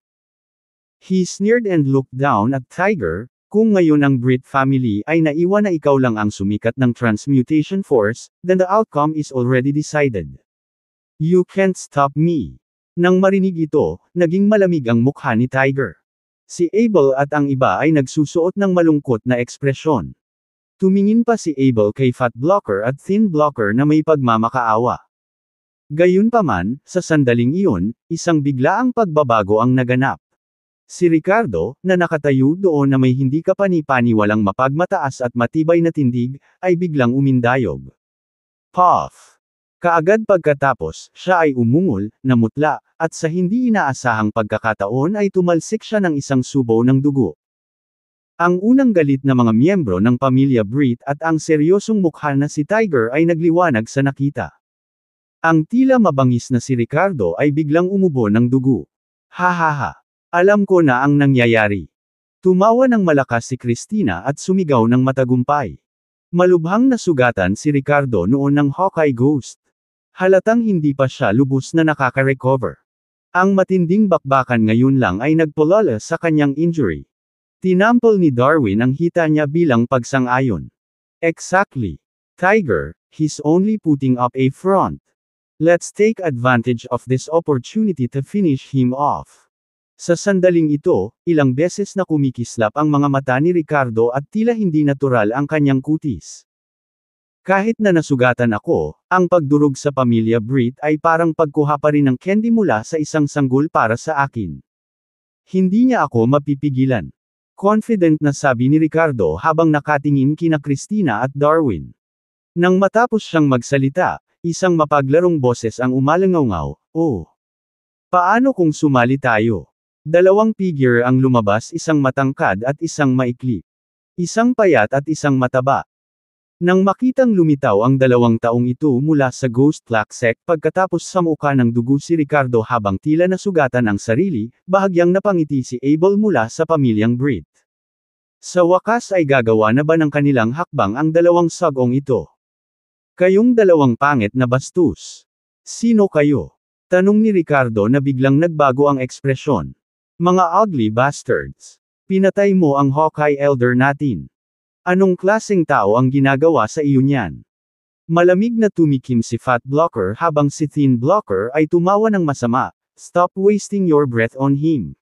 He sneered and looked down at Tiger, kung ngayon ang Brit family ay naiwan na ikaw lang ang sumikat ng Transmutation Force, then the outcome is already decided. You can't stop me. Nang marinig ito, naging malamig ang mukha ni Tiger. Si Abel at ang iba ay nagsusuot ng malungkot na ekspresyon. Tumingin pa si Abel kay Fat Blocker at Thin Blocker na may pagmamakaawa. Gayunpaman, sa sandaling iyon, isang biglaang pagbabago ang naganap. Si Ricardo, na nakatayo doon na may hindi kapani-paniwalang mapagmataas at matibay na tindig, ay biglang umindayog. Puff! Kaagad pagkatapos, siya ay umungol, namutla, at sa hindi inaasahang pagkakataon ay tumalsik siya ng isang subaw ng dugo. Ang unang galit na mga miyembro ng pamilya Brit at ang seryosong mukha na si Tiger ay nagliwanag sa nakita. Ang tila mabangis na si Ricardo ay biglang umubo ng dugo. Hahaha! Alam ko na ang nangyayari. Tumawa ng malakas si Christina at sumigaw ng matagumpay. Malubhang nasugatan si Ricardo noon ng Hawkeye Ghost. Halatang hindi pa siya lubos na nakaka-recover. Ang matinding bakbakan ngayon lang ay nagpulala sa kanyang injury. Tinampol ni Darwin ang hita niya bilang pagsang-ayon. Exactly. Tiger, he's only putting up a front. Let's take advantage of this opportunity to finish him off. Sa sandaling ito, ilang beses na kumikislap ang mga mata ni Ricardo at tila hindi natural ang kanyang kutis. Kahit na nasugatan ako, ang pagdurog sa pamilya Brit ay parang pagkuha pa rin ng candy mula sa isang sanggol para sa akin. Hindi niya ako mapipigilan. Confident na sabi ni Ricardo habang nakatingin kina Christina at Darwin. Nang matapos siyang magsalita, isang mapaglarong boses ang umalangaw-ngaw, "Oh! Paano kung sumali tayo?" Dalawang figure ang lumabas, isang matangkad at isang maikli. Isang payat at isang mataba. Nang makitang lumitaw ang dalawang taong ito mula sa Ghost Black Sect pagkatapos samuka ng dugo si Ricardo habang tila nasugatan ang sarili, bahagyang napangiti si Abel mula sa pamilyang Brit. Sa wakas ay gagawa na ba ng kanilang hakbang ang dalawang sagong ito? Kayong dalawang pangit na bastos. Sino kayo? Tanong ni Ricardo na biglang nagbago ang ekspresyon. Mga ugly bastards. Pinatay mo ang Hawkeye Elder natin. Anong klaseng tao ang ginagawa sa iyo niyan? Malamig na tumikim si Fat Blocker habang si Thin Blocker ay tumawa ng masama. Stop wasting your breath on him.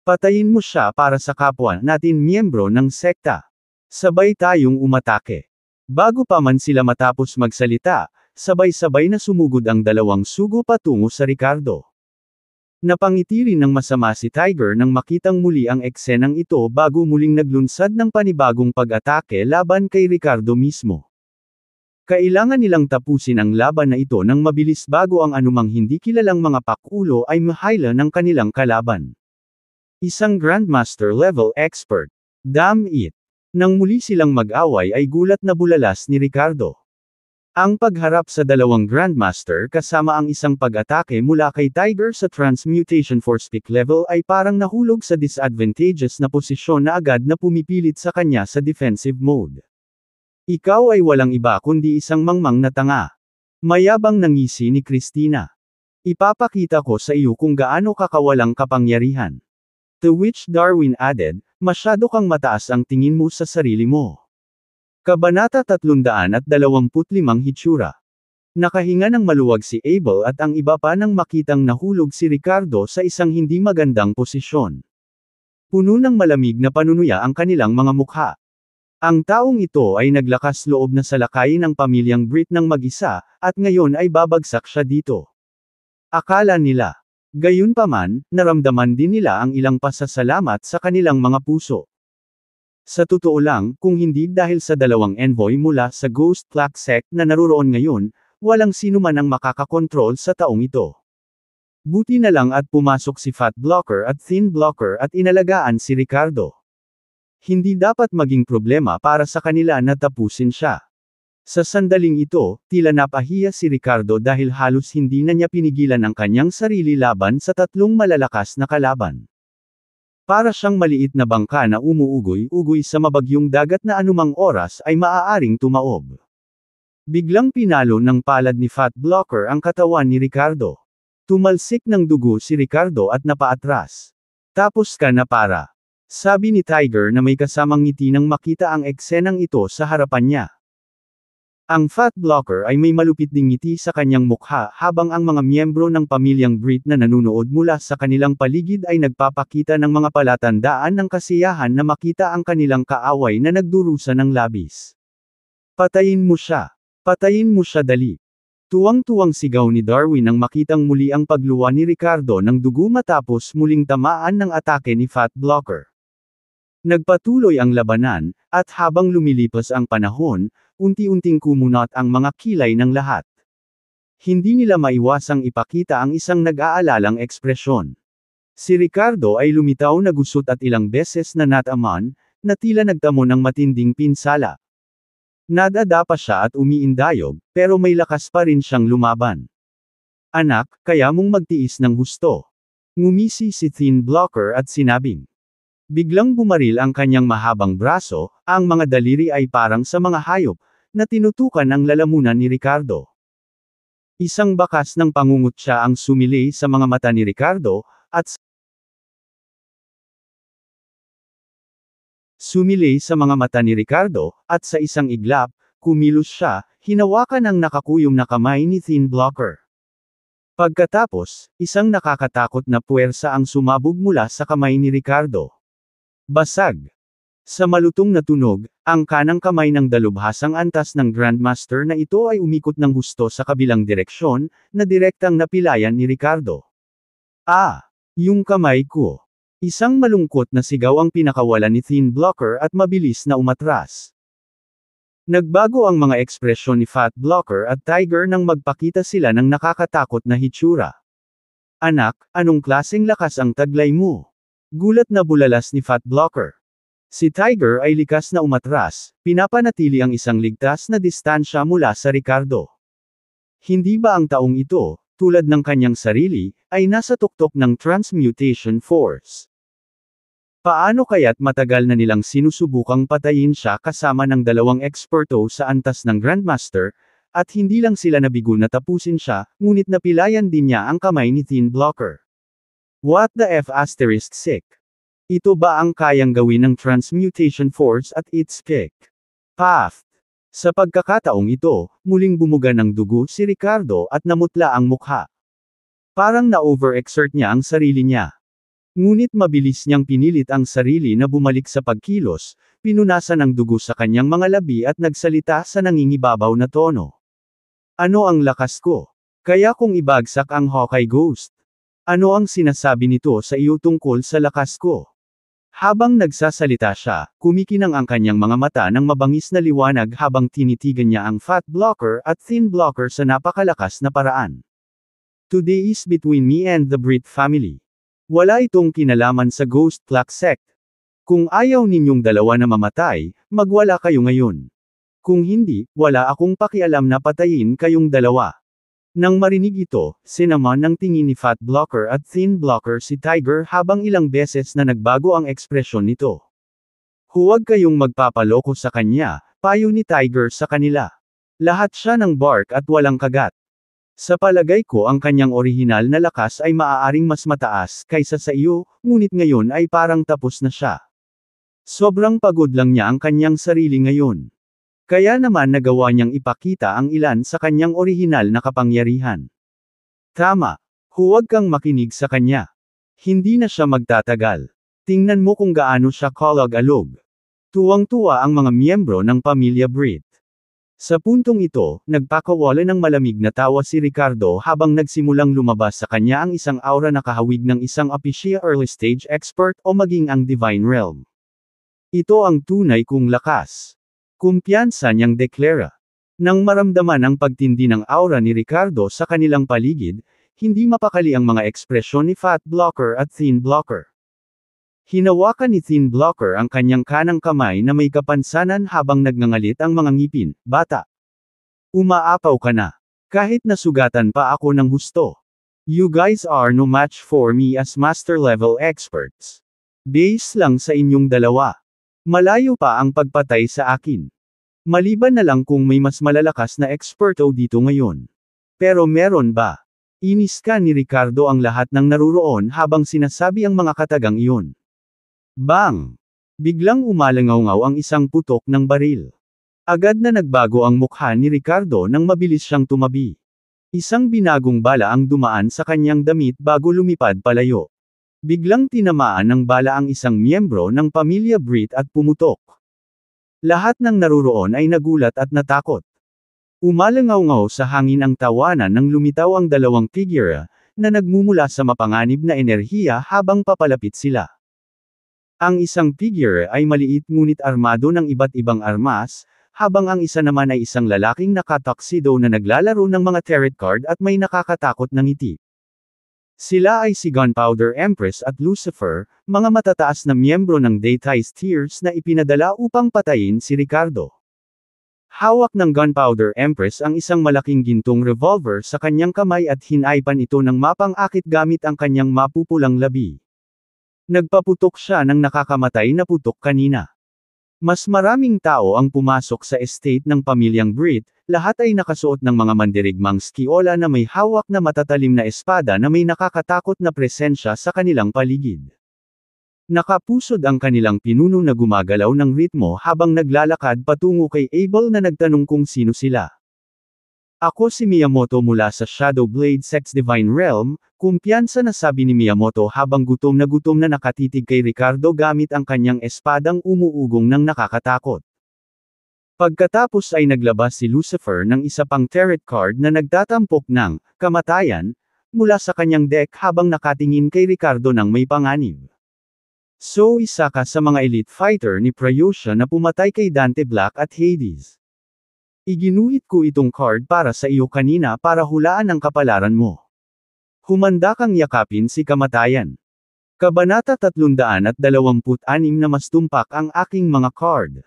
Patayin mo siya para sa kapwa natin miyembro ng sekta. Sabay tayong umatake. Bago pa man sila matapos magsalita, sabay-sabay na sumugod ang dalawang sugo patungo sa Ricardo. Napangiti rin ng masama si Tiger nang makitang muli ang eksenang ito bago muling naglunsad ng panibagong pag-atake laban kay Ricardo mismo. Kailangan nilang tapusin ang laban na ito nang mabilis bago ang anumang hindi kilalang mga pakulo ay mahayla ng kanilang kalaban. Isang Grandmaster level expert. Damn it! Nang muli silang mag-away ay gulat na bulalas ni Ricardo. Ang pagharap sa dalawang Grandmaster kasama ang isang pag-atake mula kay Tiger sa Transmutation Force peak level ay parang nahulog sa disadvantageous na posisyon na agad na pumipilit sa kanya sa defensive mode. Ikaw ay walang iba kundi isang mangmang na tanga. Mayabang nangisi ni Christina. Ipapakita ko sa iyo kung gaano kakawalang kapangyarihan. To which Darwin added, masyado kang mataas ang tingin mo sa sarili mo. Kabanata 325 Hitsura. Nakahinga ng maluwag si Abel at ang iba pa nang makitang nahulog si Ricardo sa isang hindi magandang posisyon. Puno ng malamig na panunuya ang kanilang mga mukha. Ang taong ito ay naglakas loob na salakayin ang pamilyang Brit ng mag-isa, at ngayon ay babagsak siya dito. Akala nila. Gayunpaman, naramdaman din nila ang ilang pasasalamat sa kanilang mga puso. Sa totoo lang, kung hindi dahil sa dalawang envoy mula sa Ghost Clock Sect na naruroon ngayon, walang sino man ang makakakontrol sa taong ito. Buti na lang at pumasok si Fat Blocker at Thin Blocker at inalagaan si Ricardo. Hindi dapat maging problema para sa kanila na tapusin siya. Sa sandaling ito, tila napahiya si Ricardo dahil halos hindi na niya pinigilan ang kanyang sarili laban sa tatlong malalakas na kalaban. Para siyang maliit na bangka na umuugoy-ugoy sa mabagyong dagat na anumang oras ay maaaring tumaob. Biglang pinalo ng palad ni Fat Blocker ang katawan ni Ricardo. Tumalsik ng dugo si Ricardo at napaatras. Tapos ka na para. Sabi ni Tiger na may kasamang ngiti nang makita ang eksenang ito sa harapan niya. Ang Fat Blocker ay may malupit ding ngiti sa kanyang mukha habang ang mga miyembro ng pamilyang Brit na nanunood mula sa kanilang paligid ay nagpapakita ng mga palatandaan ng kasiyahan na makita ang kanilang kaaway na nagdurusa ng labis. Patayin mo siya! Patayin mo siya dali! Tuwang-tuwang sigaw ni Darwin nang makitang muli ang pagluwa ni Ricardo ng dugo matapos muling tamaan ng atake ni Fat Blocker. Nagpatuloy ang labanan, at habang lumilipas ang panahon, unti-unting kumunat ang mga kilay ng lahat. Hindi nila maiwasang ipakita ang isang nag-aalalang ekspresyon. Si Ricardo ay lumitaw na gusot at ilang beses na nataman, na tila nagtamo ng matinding pinsala. Nadadapa siya at umiindayog, pero may lakas pa rin siyang lumaban. Anak, kaya mong magtiis ng husto. Ngumisi si Thin Blocker at sinabing. Biglang bumaril ang kanyang mahabang braso, ang mga daliri ay parang sa mga hayop, na tinutukan ang lalamunan ni Ricardo. Isang bakas ng pangungutya ang sumilay sa mga mata ni Ricardo, at sa isang iglap, kumilos siya, hinawakan ang nakakuyom na kamay ni Thin Blocker. Pagkatapos, isang nakakatakot na puwersa ang sumabog mula sa kamay ni Ricardo. Basag. Sa malutong na tunog, ang kanang kamay ng dalubhasang antas ng Grandmaster na ito ay umikot ng husto sa kabilang direksyon, na direktang napilayan ni Ricardo. Ah! Yung kamay ko! Isang malungkot na sigaw ang pinakawalan ni Thin Blocker at mabilis na umatras. Nagbago ang mga ekspresyon ni Fat Blocker at Tiger nang magpakita sila ng nakakatakot na hitsura. Anak, anong klaseng lakas ang taglay mo? Gulat na bulalas ni Fat Blocker. Si Tiger ay likas na umatras, pinapanatili ang isang ligtas na distansya mula sa Ricardo. Hindi ba ang taong ito, tulad ng kanyang sarili, ay nasa tuktok ng Transmutation Force? Paano kaya't matagal na nilang sinusubukang patayin siya kasama ng dalawang eksperto sa antas ng Grandmaster, at hindi lang sila nabigo na tapusin siya, ngunit napilayan din niya ang kamay ni Thin Blocker. What the F***? Ito ba ang kayang gawin ng Transmutation Force at its peak? Path. Sa pagkakataong ito, muling bumuga ng dugo si Ricardo at namutla ang mukha. Parang na-overexert niya ang sarili niya. Ngunit mabilis niyang pinilit ang sarili na bumalik sa pagkilos, pinunasan ang dugo sa kanyang mga labi at nagsalita sa nangingibabaw na tono. Ano ang lakas ko? Kaya kung ibagsak ang Hawkeye Ghost? Ano ang sinasabi nito sa iyo tungkol sa lakas ko? Habang nagsasalita siya, kumikinang ang kanyang mga mata ng mabangis na liwanag habang tinitigan niya ang Fat Blocker at Thin Blocker sa napakalakas na paraan. Today is between me and the Brit family. Wala itong kinalaman sa Ghost Clock Sect. Kung ayaw ninyong dalawa na mamatay, magwala kayo ngayon. Kung hindi, wala akong pakialam na patayin kayong dalawa. Nang marinig ito, sinama ng tingin ni Fat Blocker at Thin Blocker si Tiger habang ilang beses na nagbago ang ekspresyon nito. Huwag kayong magpapaloko sa kanya, payo ni Tiger sa kanila. Lahat siya ng bark at walang kagat. Sa palagay ko ang kanyang orihinal na lakas ay maaaring mas mataas kaysa sa iyo, ngunit ngayon ay parang tapos na siya. Sobrang pagod lang niya ang kanyang sarili ngayon. Kaya naman nagawa niyang ipakita ang ilan sa kanyang orihinal na kapangyarihan. Tama. Huwag kang makinig sa kanya. Hindi na siya magtatagal. Tingnan mo kung gaano siya kalag-alog. Tuwang-tuwa ang mga miyembro ng pamilya Brit. Sa puntong ito, nagpakawala ng malamig na tawa si Ricardo habang nagsimulang lumabas sa kanya ang isang aura na kahawig ng isang Apicia early stage expert o maging ang Divine Realm. Ito ang tunay kong lakas. Kumpiyansa niyang deklara. Nang maramdaman ang pagtindi ng aura ni Ricardo sa kanilang paligid, hindi mapakali ang mga ekspresyon ni Fat Blocker at Thin Blocker. Hinawakan ni Thin Blocker ang kanyang kanang kamay na may kapansanan habang nagngangalit ang mga ngipin, "Bata. Umaapaw ka na. Kahit nasugatan pa ako ng husto. You guys are no match for me as master level experts. Base lang sa inyong dalawa. Malayo pa ang pagpatay sa akin. Maliban na lang kung may mas malalakas na eksperto dito ngayon. Pero meron ba?" Inis ka ni Ricardo ang lahat ng naruroon habang sinasabi ang mga katagang iyon. Bang! Biglang umalangaw-ngaw ang isang putok ng baril. Agad na nagbago ang mukha ni Ricardo nang mabilis siyang tumabi. Isang binagong bala ang dumaan sa kanyang damit bago lumipad palayo. Biglang tinamaan ng bala ang isang miyembro ng pamilya Brit at pumutok. Lahat ng naruroon ay nagulat at natakot. Umalangaw-ngaw sa hangin ang tawanan nang lumitaw ang dalawang figura, na nagmumula sa mapanganib na enerhiya habang papalapit sila. Ang isang figure ay maliit ngunit armado ng iba't ibang armas, habang ang isa naman ay isang lalaking nakatuxedo na naglalaro ng mga tarot card at may nakakatakot na ngiti. Sila ay si Gunpowder Empress at Lucifer, mga matataas na miyembro ng Deities Tiers na ipinadala upang patayin si Ricardo. Hawak ng Gunpowder Empress ang isang malaking gintong revolver sa kanyang kamay at hinaipan ito ng mapang-akit gamit ang kanyang mapupulang labi. Nagpaputok siya ng nakakamatay na putok kanina. Mas maraming tao ang pumasok sa estate ng pamilyang Brit, lahat ay nakasuot ng mga mandirigmang skiola na may hawak na matatalim na espada na may nakakatakot na presensya sa kanilang paligid. Nakapusod ang kanilang pinuno na gumagalaw ng ritmo habang naglalakad patungo kay Abel na nagtanong kung sino sila. "Ako si Miyamoto mula sa Shadow Blade Sex Divine Realm," kumpiyansa na sabi ni Miyamoto habang gutom na nakatitig kay Ricardo gamit ang kanyang espadang umuugong ng nakakatakot. Pagkatapos ay naglabas si Lucifer ng isa pang tarot card na nagtatampok ng kamatayan mula sa kanyang deck habang nakatingin kay Ricardo ng may panganib. "So isa ka sa mga elite fighter ni Prayosha na pumatay kay Dante Black at Hades. Iginuhit ko itong card para sa iyo kanina para hulaan ang kapalaran mo. Humanda kang yakapin si kamatayan." Kabanata 326 na mas tumpak ang aking mga card.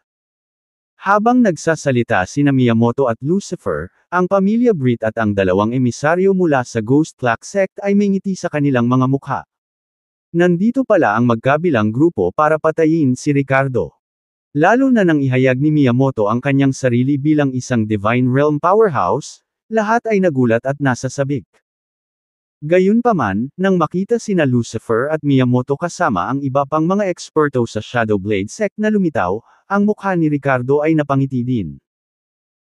Habang nagsasalita sina Miyamoto at Lucifer, ang pamilya Brit at ang dalawang emisaryo mula sa Ghost Black Sect ay may ngiti sa kanilang mga mukha. Nandito pala ang magkabilang grupo para patayin si Ricardo. Lalo na nang ihayag ni Miyamoto ang kanyang sarili bilang isang Divine Realm powerhouse, lahat ay nagulat at nasa sabik. Gayunpaman, nang makita sina Lucifer at Miyamoto kasama ang iba pang mga eksperto sa Shadow Blade Sect na lumitaw, ang mukha ni Ricardo ay napangiti din.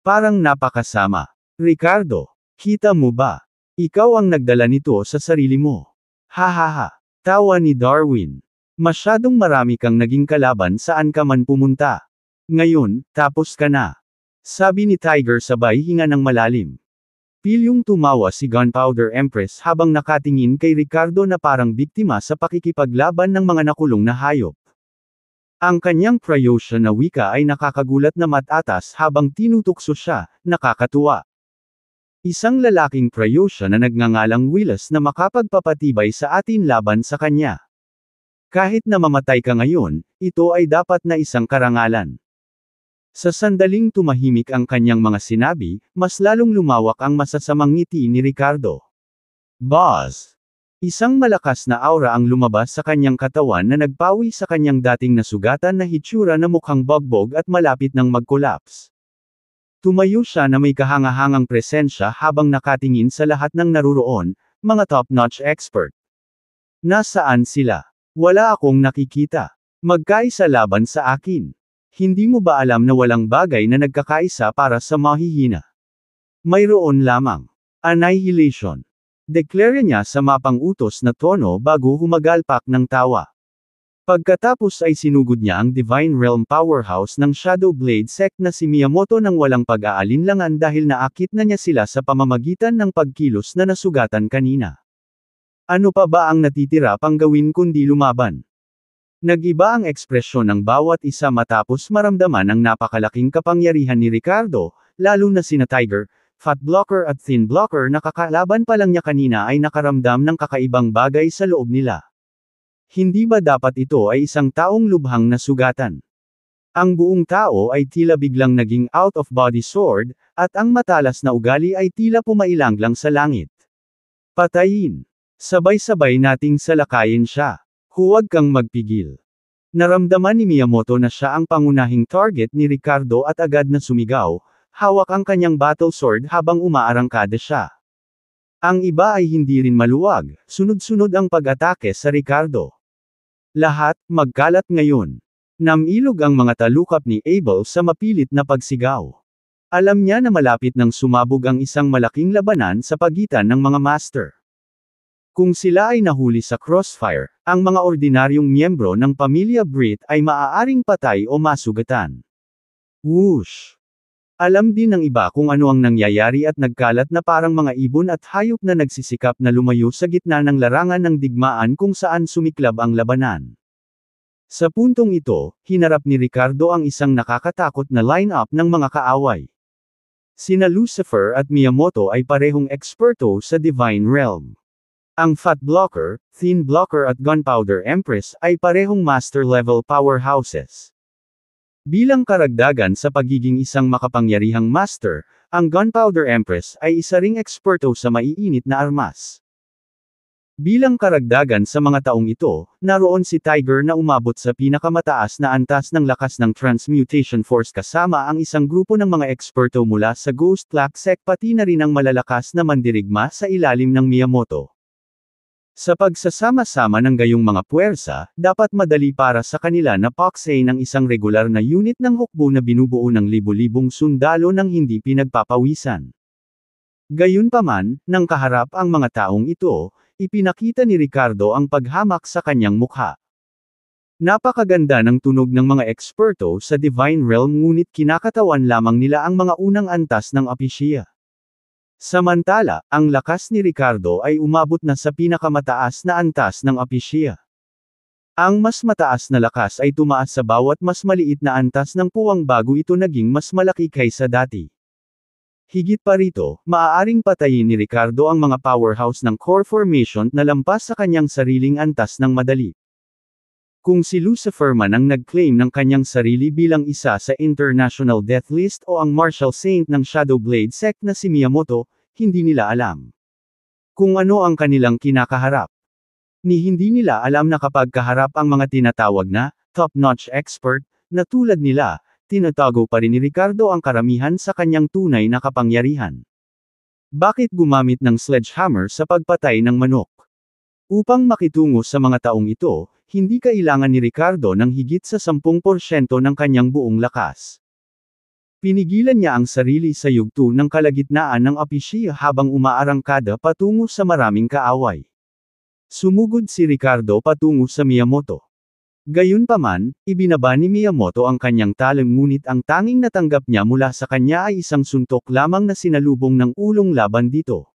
Parang napakasama. "Ricardo, kita mo ba? Ikaw ang nagdala nito sa sarili mo. Hahaha." Tawa ni Darwin. "Masyadong marami kang naging kalaban saan ka man pumunta. Ngayon, tapos ka na." Sabi ni Tiger sabay hinga ng malalim. Pilyong tumawa si Gunpowder Empress habang nakatingin kay Ricardo na parang biktima sa pakikipaglaban ng mga nakulong na hayop. Ang kanyang Prayosha na wika ay nakakagulat na matatas habang tinutukso siya, nakakatuwa. Isang lalaking Prayosha na nagngangalang Willis na makapagpapatibay sa atin laban sa kanya. "Kahit na mamatay ka ngayon, ito ay dapat na isang karangalan. Sa sandaling tumahimik ang kanyang mga sinabi, mas lalong lumawak ang masasamang ngiti ni Ricardo. Boss! Isang malakas na aura ang lumabas sa kanyang katawan na nagpawi sa kanyang dating nasugatan na hitsura na mukhang bogbog at malapit ng mag-collapse. Tumayo siya na may kahangahangang presensya habang nakatingin sa lahat ng naruroon, mga top-notch expert. Nasaan sila? Wala akong nakikita. Magkaisa laban sa akin. Hindi mo ba alam na walang bagay na nagkakaisa para sa mahihina? Mayroon lamang. Annihilation. Deklara niya sa mapang utos na tono bago humagalpak ng tawa. Pagkatapos ay sinugod niya ang Divine Realm Powerhouse ng Shadow Blade Sect na si Miyamoto nang walang pag-aalinlangan dahil naakit na niya sila sa pamamagitan ng pagkilos na nasugatan kanina. Ano pa ba ang natitira pang gawin kundi lumaban? Nag-iba ang ekspresyon ng bawat isa matapos maramdaman ang napakalaking kapangyarihan ni Ricardo, lalo na sina Tiger, Fat Blocker at Thin Blocker na kakalaban pa lang niya kanina ay nakaramdam ng kakaibang bagay sa loob nila. Hindi ba dapat ito ay isang taong lubhang nasugatan? Ang buong tao ay tila biglang naging out-of-body sword, at ang matalas na ugali ay tila pumailanglang sa langit. Patayin! Sabay-sabay nating salakayin siya. Huwag kang magpigil. Naramdaman ni Miyamoto na siya ang pangunahing target ni Ricardo at agad na sumigaw, hawak ang kanyang battle sword habang umaarangkada siya. Ang iba ay hindi rin maluwag, sunod-sunod ang pag-atake sa Ricardo. Lahat, magkalat ngayon. Namilog ang mga talukap ni Abel sa mapilit na pagsigaw. Alam niya na malapit nang sumabog ang isang malaking labanan sa pagitan ng mga master. Kung sila ay nahuli sa crossfire, ang mga ordinaryong miyembro ng pamilya Britt ay maaaring patay o masugatan. Whoosh! Alam din ng iba kung ano ang nangyayari at nagkalat na parang mga ibon at hayop na nagsisikap na lumayo sa gitna ng larangan ng digmaan kung saan sumiklab ang labanan. Sa puntong ito, hinarap ni Ricardo ang isang nakakatakot na line-up ng mga kaaway. Sina Lucifer at Miyamoto ay parehong eksperto sa Divine Realm. Ang Fat Blocker, Thin Blocker at Gunpowder Empress ay parehong master-level powerhouses. Bilang karagdagan sa pagiging isang makapangyarihang master, ang Gunpowder Empress ay isa ring eksperto sa maiinit na armas. Bilang karagdagan sa mga taong ito, naroon si Tiger na umabot sa pinakamataas na antas ng lakas ng Transmutation Force kasama ang isang grupo ng mga eksperto mula sa Ghost Black Sect pati na rin ang malalakas na mandirigma sa ilalim ng Miyamoto. Sa pagsasama-sama ng gayong mga puwersa, dapat madali para sa kanila na paksay ng isang regular na unit ng hukbo na binubuo ng libu-libong sundalo ng hindi pinagpapawisan. Gayunpaman, nang kaharap ang mga taong ito, ipinakita ni Ricardo ang paghamak sa kanyang mukha. Napakaganda ng tunog ng mga eksperto sa Divine Realm ngunit kinakatawan lamang nila ang mga unang antas ng apesya. Samantala, ang lakas ni Ricardo ay umabot na sa pinakamataas na antas ng apesya. Ang mas mataas na lakas ay tumaas sa bawat mas maliit na antas ng puwang bago ito naging mas malaki kaysa dati. Higit pa rito, maaaring patayin ni Ricardo ang mga powerhouse ng core formation na lampas sa kanyang sariling antas ng madali. Kung si Lucifer man ang nag-claim ng kanyang sarili bilang isa sa International Death List o ang Martial Saint ng Shadow Blade Sect na si Miyamoto, hindi nila alam kung ano ang kanilang kinakaharap. Hindi nila alam na kapag kaharap ang mga tinatawag na top-notch expert na tulad nila, tinatago pa rin ni Ricardo ang karamihan sa kanyang tunay na kapangyarihan. Bakit gumamit ng sledgehammer sa pagpatay ng manok? Upang makitungo sa mga taong ito, hindi kailangan ni Ricardo ng higit sa 10% ng kanyang buong lakas. Pinigilan niya ang sarili sa yugto ng kalagitnaan ng apesya habang umaarangkada patungo sa maraming kaaway. Sumugod si Ricardo patungo sa Miyamoto. Gayunpaman, ibinaba ni Miyamoto ang kanyang talim ngunit ang tanging natanggap niya mula sa kanya ay isang suntok lamang na sinalubong ng ulong laban dito.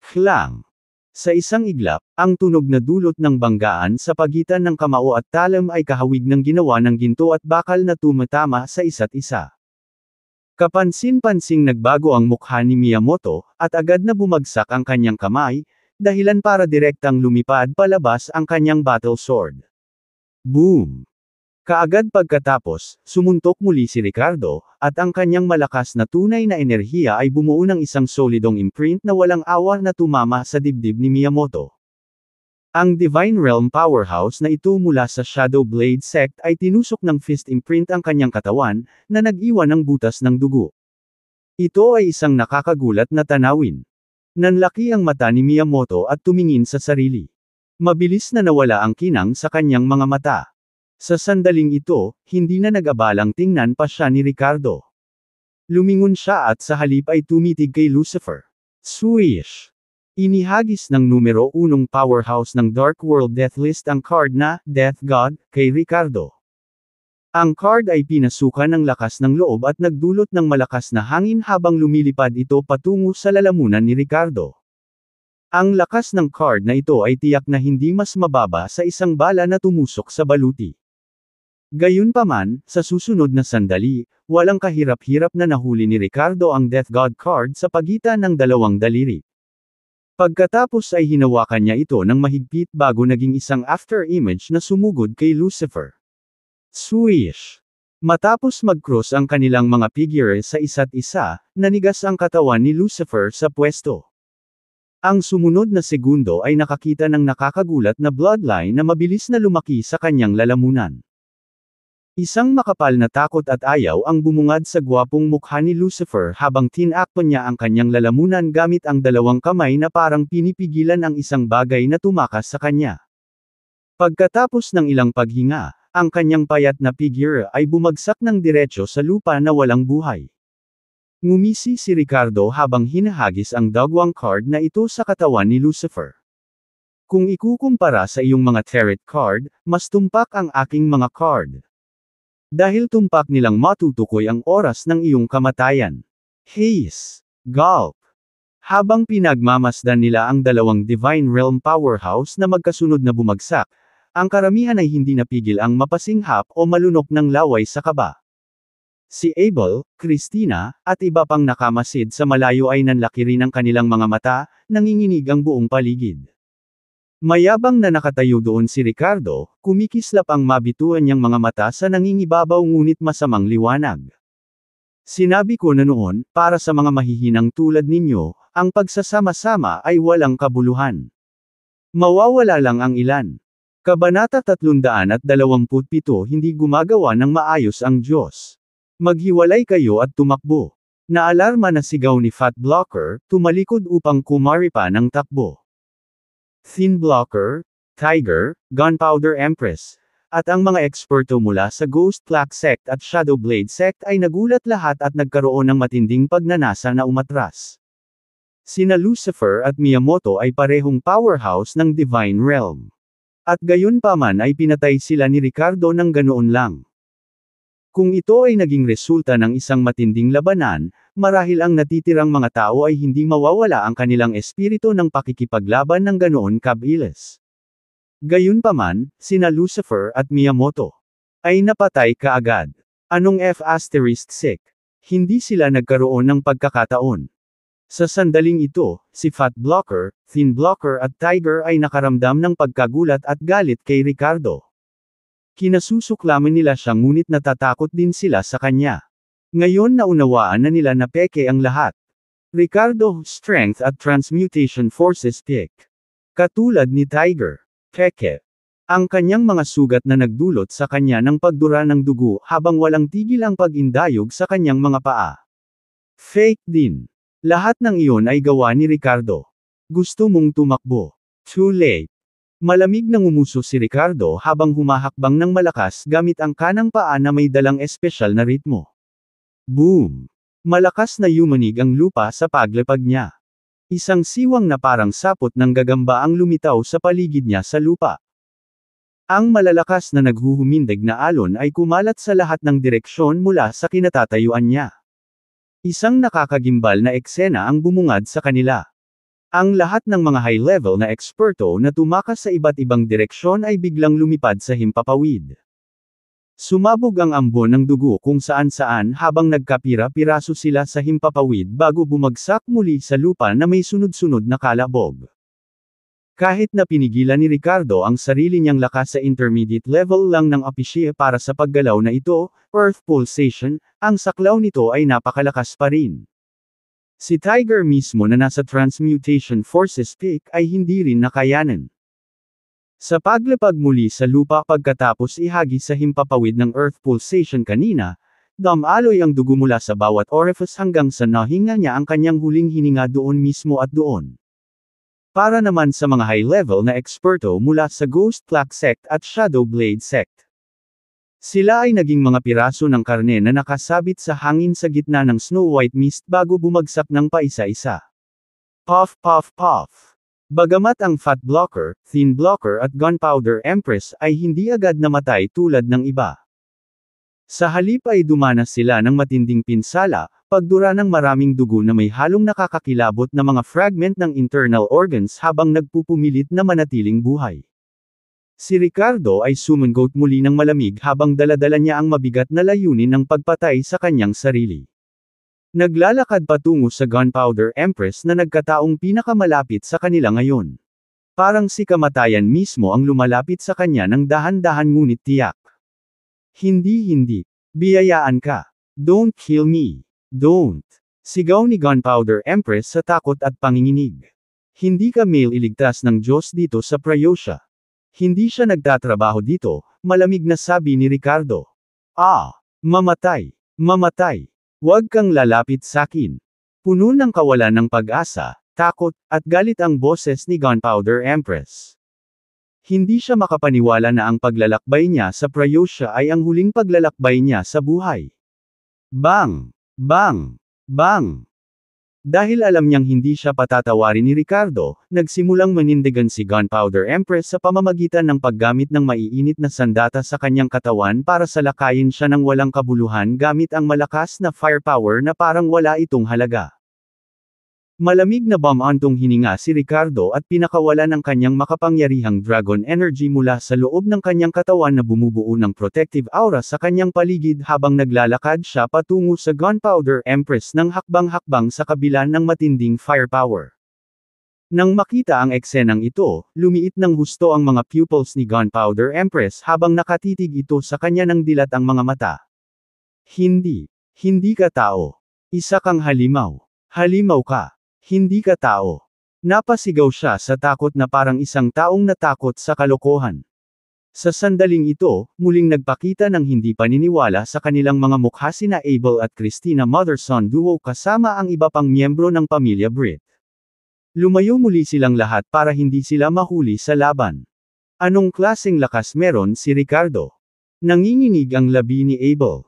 Klang! Sa isang iglap, ang tunog na dulot ng banggaan sa pagitan ng kamao at talim ay kahawig ng ginawa ng ginto at bakal na tumatama sa isa't isa. Kapansin-pansing nagbago ang mukha ni Miyamoto, at agad na bumagsak ang kanyang kamay, dahilan para direktang lumipad palabas ang kanyang battle sword. Boom! Kaagad pagkatapos, sumuntok muli si Ricardo, at ang kanyang malakas na tunay na enerhiya ay bumuo ng isang solidong imprint na walang awa na tumama sa dibdib ni Miyamoto. Ang Divine Realm Powerhouse na ito mula sa Shadow Blade Sect ay tinusok ng fist imprint ang kanyang katawan, na nag-iwan ng butas ng dugo. Ito ay isang nakakagulat na tanawin. Nanlaki ang mata ni Miyamoto at tumingin sa sarili. Mabilis na nawala ang kinang sa kanyang mga mata. Sa sandaling ito, hindi na nag-abalang tingnan pa siya ni Ricardo. Lumingon siya at sa halip ay tumitig kay Lucifer. Swish! Inihagis ng numero 1 powerhouse ng Dark World Deathlist ang card na Death God kay Ricardo. Ang card ay pinasukan ng lakas ng loob at nagdulot ng malakas na hangin habang lumilipad ito patungo sa lalamunan ni Ricardo. Ang lakas ng card na ito ay tiyak na hindi mas mababa sa isang bala na tumusok sa baluti. Gayunpaman, sa susunod na sandali, walang kahirap-hirap na nahuli ni Ricardo ang Death God card sa pagitan ng dalawang daliri. Pagkatapos ay hinawakan niya ito ng mahigpit bago naging isang after image na sumugod kay Lucifer. Swish! Matapos mag-cross ang kanilang mga figure sa isa't isa, nanigas ang katawan ni Lucifer sa pwesto. Ang sumunod na segundo ay nakakita ng nakakagulat na bloodline na mabilis na lumaki sa kanyang lalamunan. Isang makapal na takot at ayaw ang bumungad sa gwapong mukha ni Lucifer habang tinakpan niya ang kanyang lalamunan gamit ang dalawang kamay na parang pinipigilan ang isang bagay na tumakas sa kanya. Pagkatapos ng ilang paghinga, ang kanyang payat na figure ay bumagsak ng diretso sa lupa na walang buhay. Ngumisi si Ricardo habang hinahagis ang dagwang card na ito sa katawan ni Lucifer. Kung ikukumpara sa iyong mga tarot card, mas tumpak ang aking mga card. Dahil tumpak nilang matutukoy ang oras ng iyong kamatayan. Haze. Gulp. Habang pinagmamasdan nila ang dalawang Divine Realm Powerhouse na magkasunod na bumagsak, ang karamihan ay hindi napigil ang mapasinghap o malunok ng laway sa kaba. Si Abel, Christina, at iba pang nakamasid sa malayo ay nanlaki rin ang kanilang mga mata, nanginginig ang buong paligid. Mayabang na nakatayo doon si Ricardo, kumikislap ang mabituan niyang mga mata sa nangingibabaw ngunit masamang liwanag. Sinabi ko na noon, para sa mga mahihinang tulad ninyo, ang pagsasama-sama ay walang kabuluhan. Mawawala lang ang ilan. Kabanata 327 Hindi gumagawa ng maayos ang Diyos. Maghiwalay kayo at tumakbo. Naalarma na sigaw ni Fat Blocker, tumalikod upang kumaripa ng takbo. Thin Blocker, Tiger, Gunpowder Empress, at ang mga eksperto mula sa Ghost Black Sect at Shadow Blade Sect ay nagulat lahat at nagkaroon ng matinding pagnanasa na umatras. Sina Lucifer at Miyamoto ay parehong powerhouse ng Divine Realm. At gayunpaman ay pinatay sila ni Ricardo ng ganoon lang. Kung ito ay naging resulta ng isang matinding labanan, marahil ang natitirang mga tao ay hindi mawawala ang kanilang espiritu ng pakikipaglaban ng ganoon kabilis. Gayunpaman, sina Lucifer at Miyamoto ay napatay kaagad. Anong F***? Hindi sila nagkaroon ng pagkakataon. Sa sandaling ito, si Fat Blocker, Thin Blocker at Tiger ay nakaramdam ng pagkagulat at galit kay Ricardo. Kinasusuklaman nila siya ngunit natatakot din sila sa kanya. Ngayon naunawaan na nila na peke ang lahat. Ricardo, Strength at Transmutation Forces pick. Katulad ni Tiger. Peke. Ang kanyang mga sugat na nagdulot sa kanya ng pagdura ng dugo habang walang tigil ang pag-indayog sa kanyang mga paa. Fake din. Lahat ng iyon ay gawa ni Ricardo. Gusto mong tumakbo. Too late. Malamig na ngumuso si Ricardo habang humahakbang ng malakas gamit ang kanang paa na may dalang espesyal na ritmo. Boom! Malakas na yumanig ang lupa sa paglapag niya. Isang siwang na parang sapot ng gagamba ang lumitaw sa paligid niya sa lupa. Ang malalakas na naghuhumindig na alon ay kumalat sa lahat ng direksyon mula sa kinatatayuan niya. Isang nakakagimbal na eksena ang bumungad sa kanila. Ang lahat ng mga high-level na eksperto na tumakas sa iba't ibang direksyon ay biglang lumipad sa himpapawid. Sumabog ang ambon ng dugo kung saan-saan habang nagkapira-piraso sila sa himpapawid bago bumagsak muli sa lupa na may sunod-sunod na kalabog. Kahit na pinigilan ni Ricardo ang sarili niyang lakas sa intermediate level lang ng Apishia para sa paggalaw na ito, Earth Pulsation, ang saklaw nito ay napakalakas pa rin. Si Tiger mismo na nasa Transmutation Forces Peak ay hindi rin nakayanan. Sa paglapag muli sa lupa pagkatapos ihagis sa himpapawid ng Earth Pulsation kanina, dumaloy ang dugo mula sa bawat orifice hanggang sa nahinga niya ang kanyang huling hininga doon mismo at doon. Para naman sa mga high-level na eksperto mula sa Ghost Black Sect at Shadow Blade Sect. Sila ay naging mga piraso ng karne na nakasabit sa hangin sa gitna ng Snow White Mist bago bumagsak ng paisa-isa. Puff puff puff. Bagamat ang Fat Blocker, Thin Blocker at Gunpowder Empress ay hindi agad namatay tulad ng iba. Sa halip ay dumanas sila ng matinding pinsala, pagdura ng maraming dugo na may halong nakakakilabot na mga fragment ng internal organs habang nagpupumilit na manatiling buhay. Si Ricardo ay sumungot muli ng malamig habang daladala niya ang mabigat na layunin ng pagpatay sa kanyang sarili. Naglalakad patungo sa Gunpowder Empress na nagkataong pinakamalapit sa kanila ngayon. Parang si kamatayan mismo ang lumalapit sa kanya ng dahan-dahan ngunit tiyak. Hindi. Biyayaan ka. Don't kill me. Don't. Sigaw ni Gunpowder Empress sa takot at panginginig. Hindi ka male iligtas ng Diyos dito sa Prayosha. Hindi siya nagtatrabaho dito, malamig na sabi ni Ricardo. Mamatay. Mamatay. Huwag kang lalapit sakin. Puno ng kawalan ng pag-asa, takot, at galit ang boses ni Gunpowder Empress. Hindi siya makapaniwala na ang paglalakbay niya sa Prayosha ay ang huling paglalakbay niya sa buhay. Bang! Bang! Bang! Dahil alam niyang hindi siya patatawarin ni Ricardo, nagsimulang manindigan si Gunpowder Empress sa pamamagitan ng paggamit ng maiinit na sandata sa kanyang katawan para salakayin siya ng walang kabuluhan gamit ang malakas na firepower na parang wala itong halaga. Malamig na bumantong hininga si Ricardo at pinakawalan ang kanyang makapangyarihang dragon energy mula sa loob ng kanyang katawan na bumubuo ng protective aura sa kanyang paligid habang naglalakad siya patungo sa Gunpowder Empress ng hakbang-hakbang sa kabila ng matinding firepower. Nang makita ang eksenang ito, lumiit ng husto ang mga pupils ni Gunpowder Empress habang nakatitig ito sa kanya ng dilat ang mga mata. Hindi ka tao. Isa kang halimaw. Halimaw ka. Hindi ka tao. Napasigaw siya sa takot na parang isang taong natakot sa kalokohan. Sa sandaling ito, muling nagpakita ng hindi paniniwala sa kanilang mga mukha sina Abel at Christina mother-son duo kasama ang iba pang miyembro ng pamilya Britt. Lumayo muli silang lahat para hindi sila mahuli sa laban. Anong klaseng lakas meron si Ricardo? Nanginginig ang labi ni Abel.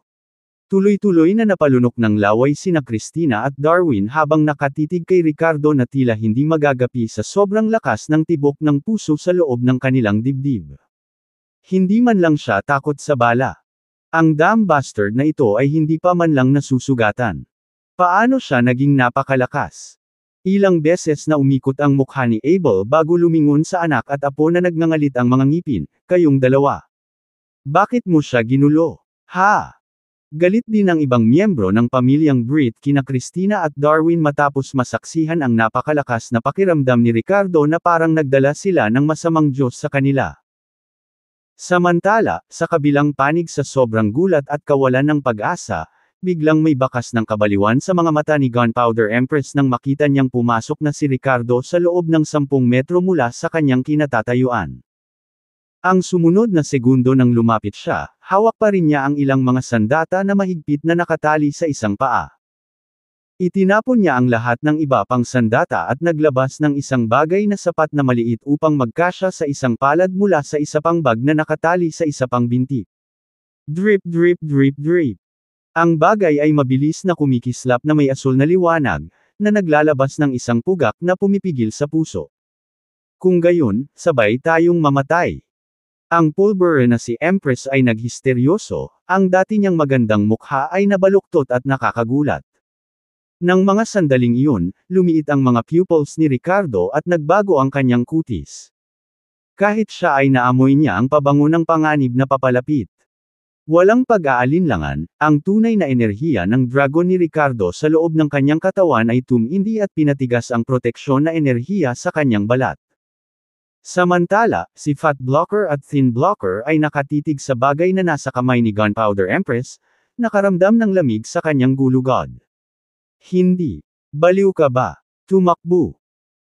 Tuloy-tuloy na napalunok ng laway sina Christina at Darwin habang nakatitig kay Ricardo na tila hindi magagapi sa sobrang lakas ng tibok ng puso sa loob ng kanilang dibdib. Hindi man lang siya takot sa bala. Ang damn bastard na ito ay hindi pa man lang nasusugatan. Paano siya naging napakalakas? Ilang beses na umikot ang mukha ni Abel bago lumingon sa anak at apo na nagngangalit ang mga ngipin, kayong dalawa. Bakit mo siya ginulo? Ha? Galit din ang ibang miyembro ng pamilyang Britt kina Christina at Darwin matapos masaksihan ang napakalakas na pakiramdam ni Ricardo na parang nagdala sila ng masamang Diyos sa kanila. Samantala, sa kabilang panig sa sobrang gulat at kawalan ng pag-asa, biglang may bakas ng kabaliwan sa mga mata ni Gunpowder Empress nang makita niyang pumasok na si Ricardo sa loob ng 10 metro mula sa kanyang kinatatayuan. Ang sumunod na segundo nang lumapit siya, hawak pa rin niya ang ilang mga sandata na mahigpit na nakatali sa isang paa. Itinapon niya ang lahat ng iba pang sandata at naglabas ng isang bagay na sapat na maliit upang magkasya sa isang palad mula sa isa pang bag na nakatali sa isa pang binti. Drip drip drip drip. Ang bagay ay mabilis na kumikislap na may asul na liwanag, na naglalabas ng isang pugak na pumipigil sa puso. Kung gayon, sabay tayong mamatay. Ang pulbere na si Empress ay naghisteryoso, ang dati niyang magandang mukha ay nabaluktot at nakakagulat. Nang mga sandaling iyon, lumiit ang mga pupils ni Ricardo at nagbago ang kanyang kutis. Kahit siya ay naamoy niya ang pabango ng panganib na papalapit. Walang pag-aalinlangan, ang tunay na enerhiya ng dragon ni Ricardo sa loob ng kanyang katawan ay tumindi at pinatigas ang proteksyon na enerhiya sa kanyang balat. Samantala, si Fat Blocker at Thin Blocker ay nakatitig sa bagay na nasa kamay ni Gunpowder Empress, nakaramdam ng lamig sa kanyang gulugod. Hindi. Baliw ka ba? Tumakbo.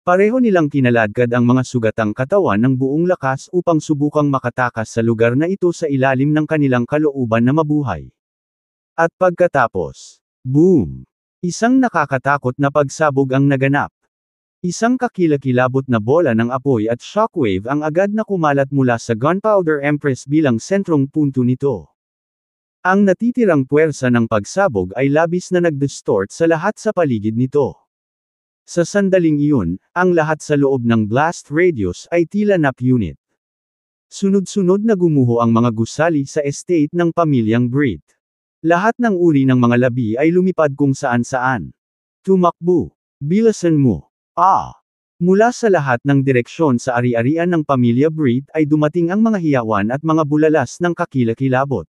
Pareho nilang kinaladkad ang mga sugatang katawan ng buong lakas upang subukang makatakas sa lugar na ito sa ilalim ng kanilang kalooban na mabuhay. At pagkatapos, boom! Isang nakakatakot na pagsabog ang naganap. Isang kakilakilabot na bola ng apoy at shockwave ang agad na kumalat mula sa Gunpowder Empress bilang sentrong punto nito. Ang natitirang puwersa ng pagsabog ay labis na nag-distort sa lahat sa paligid nito. Sa sandaling iyon, ang lahat sa loob ng blast radius ay tila napunit. Sunod-sunod na gumuho ang mga gusali sa estate ng pamilyang Breed. Lahat ng uri ng mga labi ay lumipad kung saan-saan. Tumakbo. Bilisan mo. Mula sa lahat ng direksyon sa ari-arian ng pamilya Breed ay dumating ang mga hiyawan at mga bulalas ng kakilakilabot.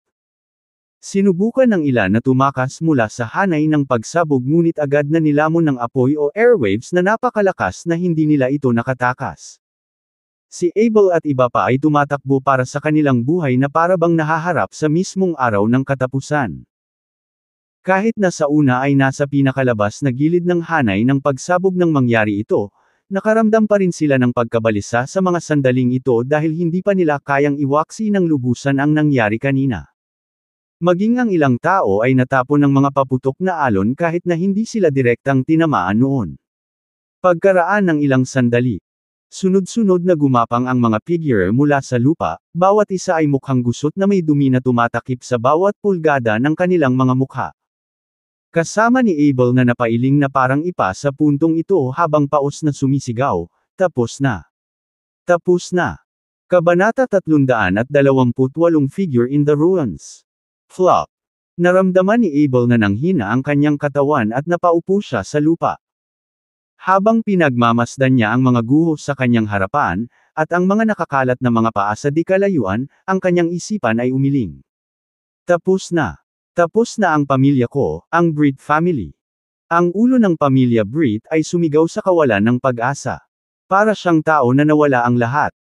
Sinubukan ng ilan na tumakas mula sa hanay ng pagsabog ngunit agad na nilamon ng apoy o airwaves na napakalakas na hindi nila ito nakatakas. Si Abel at iba pa ay tumatakbo para sa kanilang buhay na parabang nahaharap sa mismong araw ng katapusan. Kahit na sa una ay nasa pinakalabas na gilid ng hanay ng pagsabog nang mangyari ito, nakaramdam pa rin sila ng pagkabalisa sa mga sandaling ito dahil hindi pa nila kayang iwaksi ng lubusan ang nangyari kanina. Maging ang ilang tao ay natapon ng mga paputok na alon kahit na hindi sila direktang tinamaan noon. Pagkaraan ng ilang sandali, sunod-sunod na gumapang ang mga figure mula sa lupa, bawat isa ay mukhang gusot na may dumi na tumatakip sa bawat pulgada ng kanilang mga mukha. Kasama ni Abel na napailing na parang ipa sa puntong ito habang paos na sumisigaw, tapos na. Tapos na. Kabanata 328 Figure in the Ruins. Flop. Naramdaman ni Abel na nanghina ang kanyang katawan at napaupo siya sa lupa. Habang pinagmamasdan niya ang mga guho sa kanyang harapan, at ang mga nakakalat na mga paa sa di kalayuan, ang kanyang isipan ay umiling. Tapos na. Tapos na ang pamilya ko, ang Breed family. Ang ulo ng pamilya Breed ay sumigaw sa kawalan ng pag-asa. Para siyang tao na nawala ang lahat.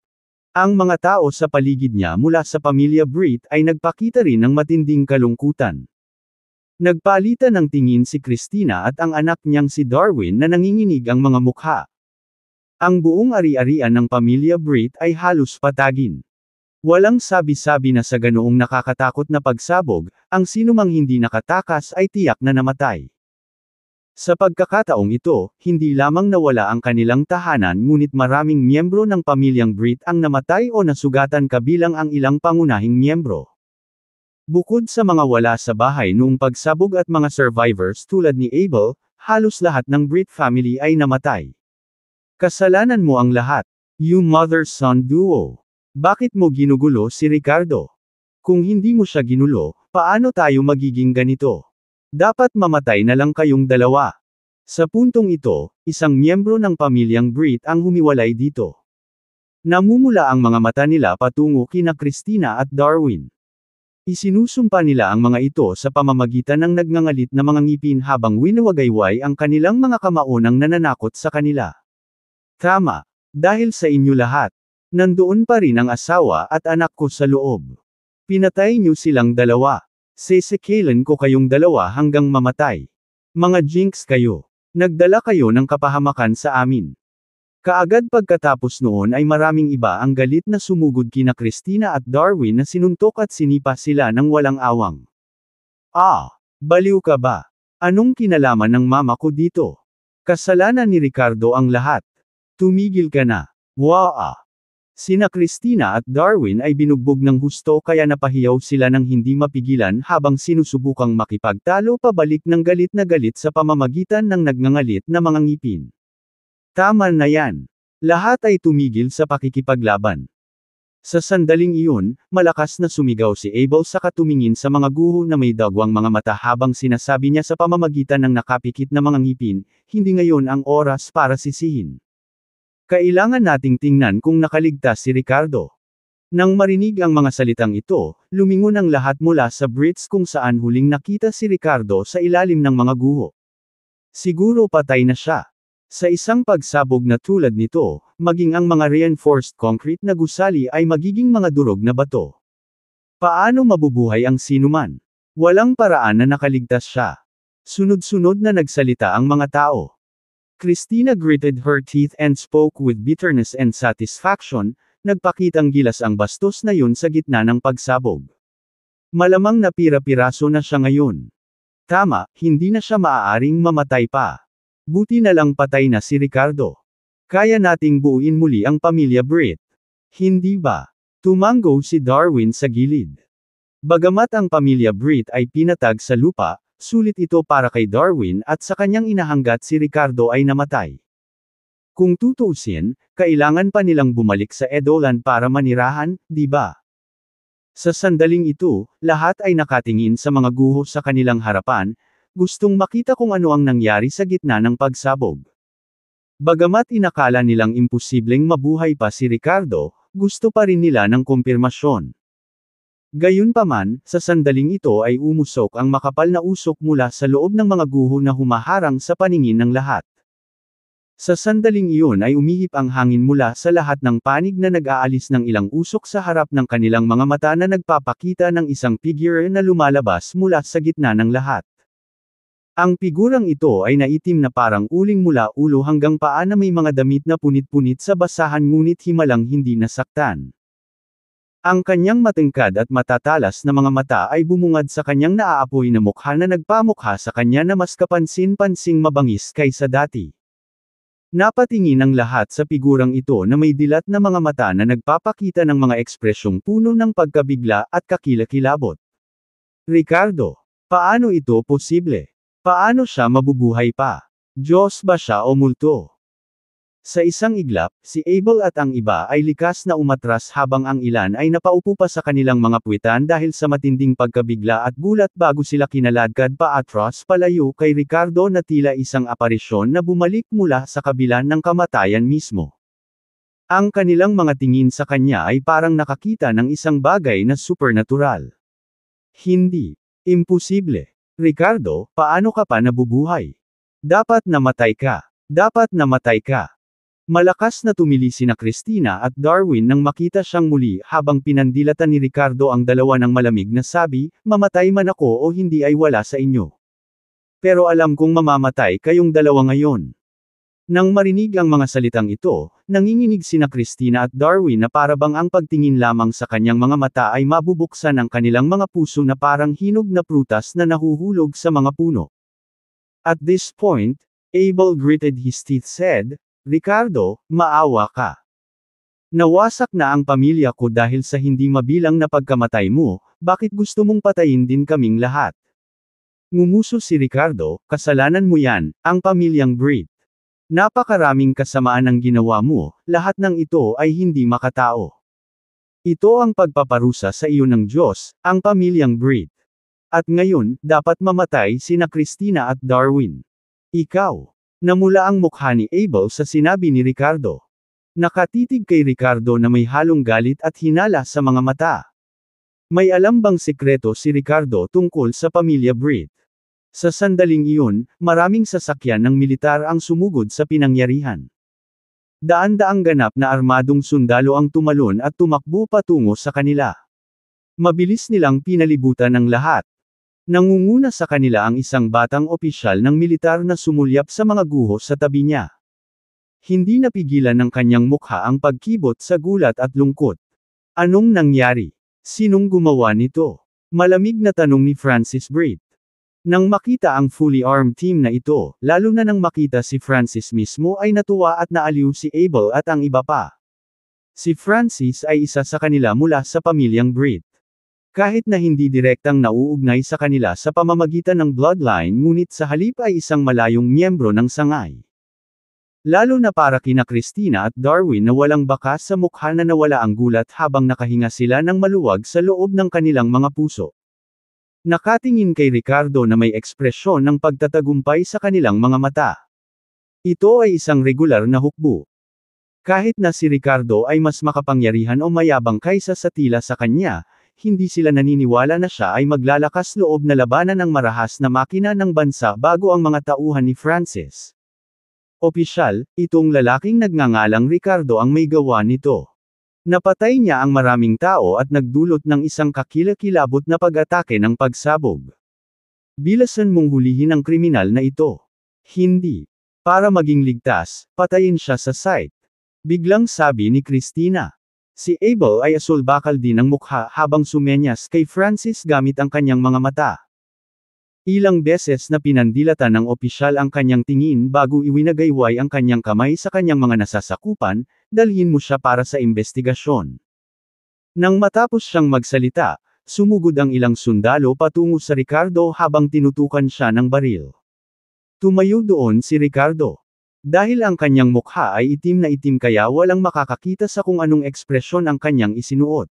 Ang mga tao sa paligid niya mula sa pamilya Breed ay nagpakita rin ng matinding kalungkutan. Nagpalitan ng tingin si Christina at ang anak niyang si Darwin na nanginginig ang mga mukha. Ang buong ari-arian ng pamilya Breed ay halos patagin. Walang sabi-sabi na sa ganoong nakakatakot na pagsabog, ang sinumang hindi nakatakas ay tiyak na namatay. Sa pagkakataong ito, hindi lamang nawala ang kanilang tahanan ngunit maraming miyembro ng pamilyang Breed ang namatay o nasugatan kabilang ang ilang pangunahing miyembro. Bukod sa mga wala sa bahay noong pagsabog at mga survivors tulad ni Abel, halos lahat ng Breed family ay namatay. Kasalanan mo ang lahat. You mother-son duo. Bakit mo ginugulo si Ricardo? Kung hindi mo siya ginulo, paano tayo magiging ganito? Dapat mamatay na lang kayong dalawa. Sa puntong ito, isang miyembro ng pamilyang Breed ang humiwalay dito. Namumula ang mga mata nila patungo kina Christina at Darwin. Isinusumpa nila ang mga ito sa pamamagitan ng nagngangalit na mga ngipin habang winawagayway ang kanilang mga kamaunang nananakot sa kanila. Tama. Dahil sa inyo lahat. Nandoon pa rin ang asawa at anak ko sa loob. Pinatay niyo silang dalawa. Sesekailan ko kayong dalawa hanggang mamatay. Mga jinx kayo. Nagdala kayo ng kapahamakan sa amin. Kaagad pagkatapos noon ay maraming iba ang galit na sumugod kina Christina at Darwin na sinuntok at sinipa sila ng walang awang. Baliw ka ba? Anong kinalaman ng mama ko dito? Kasalanan ni Ricardo ang lahat. Tumigil ka na. Sina Christina at Darwin ay binugbog ng husto kaya napahiyaw sila ng hindi mapigilan habang sinusubukang makipagtalo pabalik ng galit na galit sa pamamagitan ng nagngangalit na mga ngipin. Tama na yan. Lahat ay tumigil sa pakikipaglaban. Sa sandaling iyon, malakas na sumigaw si Abel sa katumingin sa mga guho na may dagwang mga mata habang sinasabi niya sa pamamagitan ng nakapikit na mga ngipin, hindi ngayon ang oras para sisihin. Kailangan nating tingnan kung nakaligtas si Ricardo. Nang marinig ang mga salitang ito, lumingon ang lahat mula sa Brits kung saan huling nakita si Ricardo sa ilalim ng mga guho. Siguro patay na siya. Sa isang pagsabog na tulad nito, maging ang mga reinforced concrete na gusali ay magiging mga durog na bato. Paano mabubuhay ang sinuman? Walang paraan na nakaligtas siya. Sunod-sunod na nagsalita ang mga tao. Christina gritted her teeth and spoke with bitterness and satisfaction, nagpakitang gilas ang bastos na yun sa gitna ng pagsabog. Malamang na pira-piraso na siya ngayon. Tama, hindi na siya maaaring mamatay pa. Buti na lang patay na si Ricardo. Kaya nating buuin muli ang pamilya Britt. Hindi ba? Tumango si Darwin sa gilid. Bagamat ang pamilya Britt ay pinatag sa lupa, sulit ito para kay Darwin at sa kanyang ina hanggat si Ricardo ay namatay. Kung tutuusin, kailangan pa nilang bumalik sa Edoland para manirahan, di ba? Sa sandaling ito, lahat ay nakatingin sa mga guho sa kanilang harapan, gustong makita kung ano ang nangyari sa gitna ng pagsabog. Bagamat inakala nilang imposibleng mabuhay pa si Ricardo, gusto pa rin nila ng kumpirmasyon. Gayunpaman, sa sandaling ito ay umusok ang makapal na usok mula sa loob ng mga guho na humaharang sa paningin ng lahat. Sa sandaling iyon ay umihip ang hangin mula sa lahat ng panig na nag-aalis ng ilang usok sa harap ng kanilang mga mata na nagpapakita ng isang figure na lumalabas mula sa gitna ng lahat. Ang figurang ito ay naitim na parang uling mula ulo hanggang paa na may mga damit na punit-punit sa basahan ngunit himalang hindi nasaktan. Ang kanyang matangkad at matatalas na mga mata ay bumungad sa kanyang naaapoy na mukha na nagpamukha sa kanya na mas kapansin-pansing mabangis kaysa dati. Napatingin ang lahat sa figurang ito na may dilat na mga mata na nagpapakita ng mga ekspresyong puno ng pagkabigla at kakilakilabot. Ricardo, paano ito posible? Paano siya mabubuhay pa? Diyos ba siya o multo? Sa isang iglap, si Abel at ang iba ay likas na umatras habang ang ilan ay napaupo pa sa kanilang mga puwitan dahil sa matinding pagkabigla at gulat bago sila kinaladkad pa atras palayo kay Ricardo na tila isang aparisyon na bumalik mula sa kabilan ng kamatayan mismo. Ang kanilang mga tingin sa kanya ay parang nakakita ng isang bagay na supernatural. Hindi. Imposible. Ricardo, paano ka pa nabubuhay? Dapat namatay ka. Dapat namatay ka. Malakas na tumili sina Christina at Darwin nang makita siyang muli habang pinandilatan ni Ricardo ang dalawa ng malamig na sabi, mamatay man ako o hindi ay wala sa inyo. Pero alam kong mamamatay kayong dalawa ngayon. Nang marinig ang mga salitang ito, nanginginig sina Christina at Darwin na parabang ang pagtingin lamang sa kanyang mga mata ay mabubuksan ang kanilang mga puso na parang hinog na prutas na nahuhulog sa mga puno. At this point, Abel gritted his teeth said, Ricardo, maawa ka. Nawasak na ang pamilya ko dahil sa hindi mabilang na pagkamatay mo, bakit gusto mong patayin din kaming lahat? Ngumuso si Ricardo, kasalanan mo yan, ang pamilyang Britt. Napakaraming kasamaan ang ginawa mo, lahat ng ito ay hindi makatao. Ito ang pagpaparusa sa iyo ng Diyos, ang pamilyang Britt. At ngayon, dapat mamatay sina Christina at Darwin. Ikaw. Namula ang mukha ni Abel sa sinabi ni Ricardo. Nakatitig kay Ricardo na may halong galit at hinala sa mga mata. May alam bang sekreto si Ricardo tungkol sa pamilya Britt? Sa sandaling iyon, maraming sasakyan ng militar ang sumugod sa pinangyarihan. Daan-daang ganap na armadong sundalo ang tumalon at tumakbo patungo sa kanila. Mabilis nilang pinalibutan ng lahat. Nangunguna sa kanila ang isang batang opisyal ng militar na sumulyap sa mga guho sa tabi niya. Hindi napigilan ng kanyang mukha ang pagkibot sa gulat at lungkot. Anong nangyari? Sinong gumawa nito? Malamig na tanong ni Francis Britt. Nang makita ang fully armed team na ito, lalo na nang makita si Francis mismo ay natuwa at naaliw si Abel at ang iba pa. Si Francis ay isa sa kanila mula sa pamilyang Britt. Kahit na hindi direktang nauugnay sa kanila sa pamamagitan ng bloodline ngunit sa halip ay isang malayong miyembro ng sangay. Lalo na para kina Christina at Darwin na walang bakas sa mukha na nawala ang gulat habang nakahinga sila ng maluwag sa loob ng kanilang mga puso. Nakatingin kay Ricardo na may ekspresyon ng pagtatagumpay sa kanilang mga mata. Ito ay isang regular na hukbo. Kahit na si Ricardo ay mas makapangyarihan o mayabang kaysa sa tila sa kanya, hindi sila naniniwala na siya ay maglalakas loob na labanan ang marahas na makina ng bansa bago ang mga tauhan ni Francis. Opisyal, itong lalaking nagngangalang Ricardo ang may gawa nito. Napatay niya ang maraming tao at nagdulot ng isang kakilakilabot na pag-atake ng pagsabog. Bilasan mong hulihin ang kriminal na ito. Hindi. Para maging ligtas, patayin siya sa site. Biglang sabi ni Christina. Si Abel ay asul-bakal din ang mukha habang sumenyas kay Francis gamit ang kanyang mga mata. Ilang beses na pinandilatan ng opisyal ang kanyang tingin bago iwinagayway ang kanyang kamay sa kanyang mga nasasakupan, dalhin mo siya para sa investigasyon. Nang matapos siyang magsalita, sumugod ang ilang sundalo patungo sa Ricardo habang tinutukan siya ng baril. Tumayo doon si Ricardo. Dahil ang kanyang mukha ay itim na itim kaya walang makakakita sa kung anong ekspresyon ang kanyang isinuot.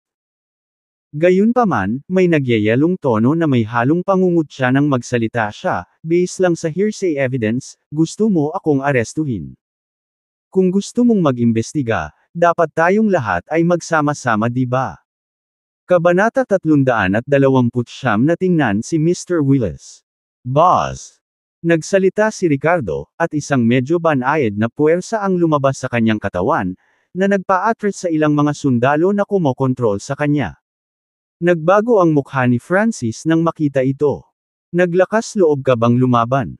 Gayunpaman, may nagyayelong tono na may halong pangungutya nang magsalita siya, based lang sa hearsay evidence, gusto mo akong arestuhin. Kung gusto mong mag-imbestiga, dapat tayong lahat ay magsama-sama di ba? Kabanata 329 na tingnan si Mr. Willis. Boss! Nagsalita si Ricardo, at isang medyo banayad na puwersa ang lumabas sa kanyang katawan, na nagpa-attract sa ilang mga sundalo na kumokontrol sa kanya. Nagbago ang mukha ni Francis nang makita ito. Naglakas loob ka bang lumaban?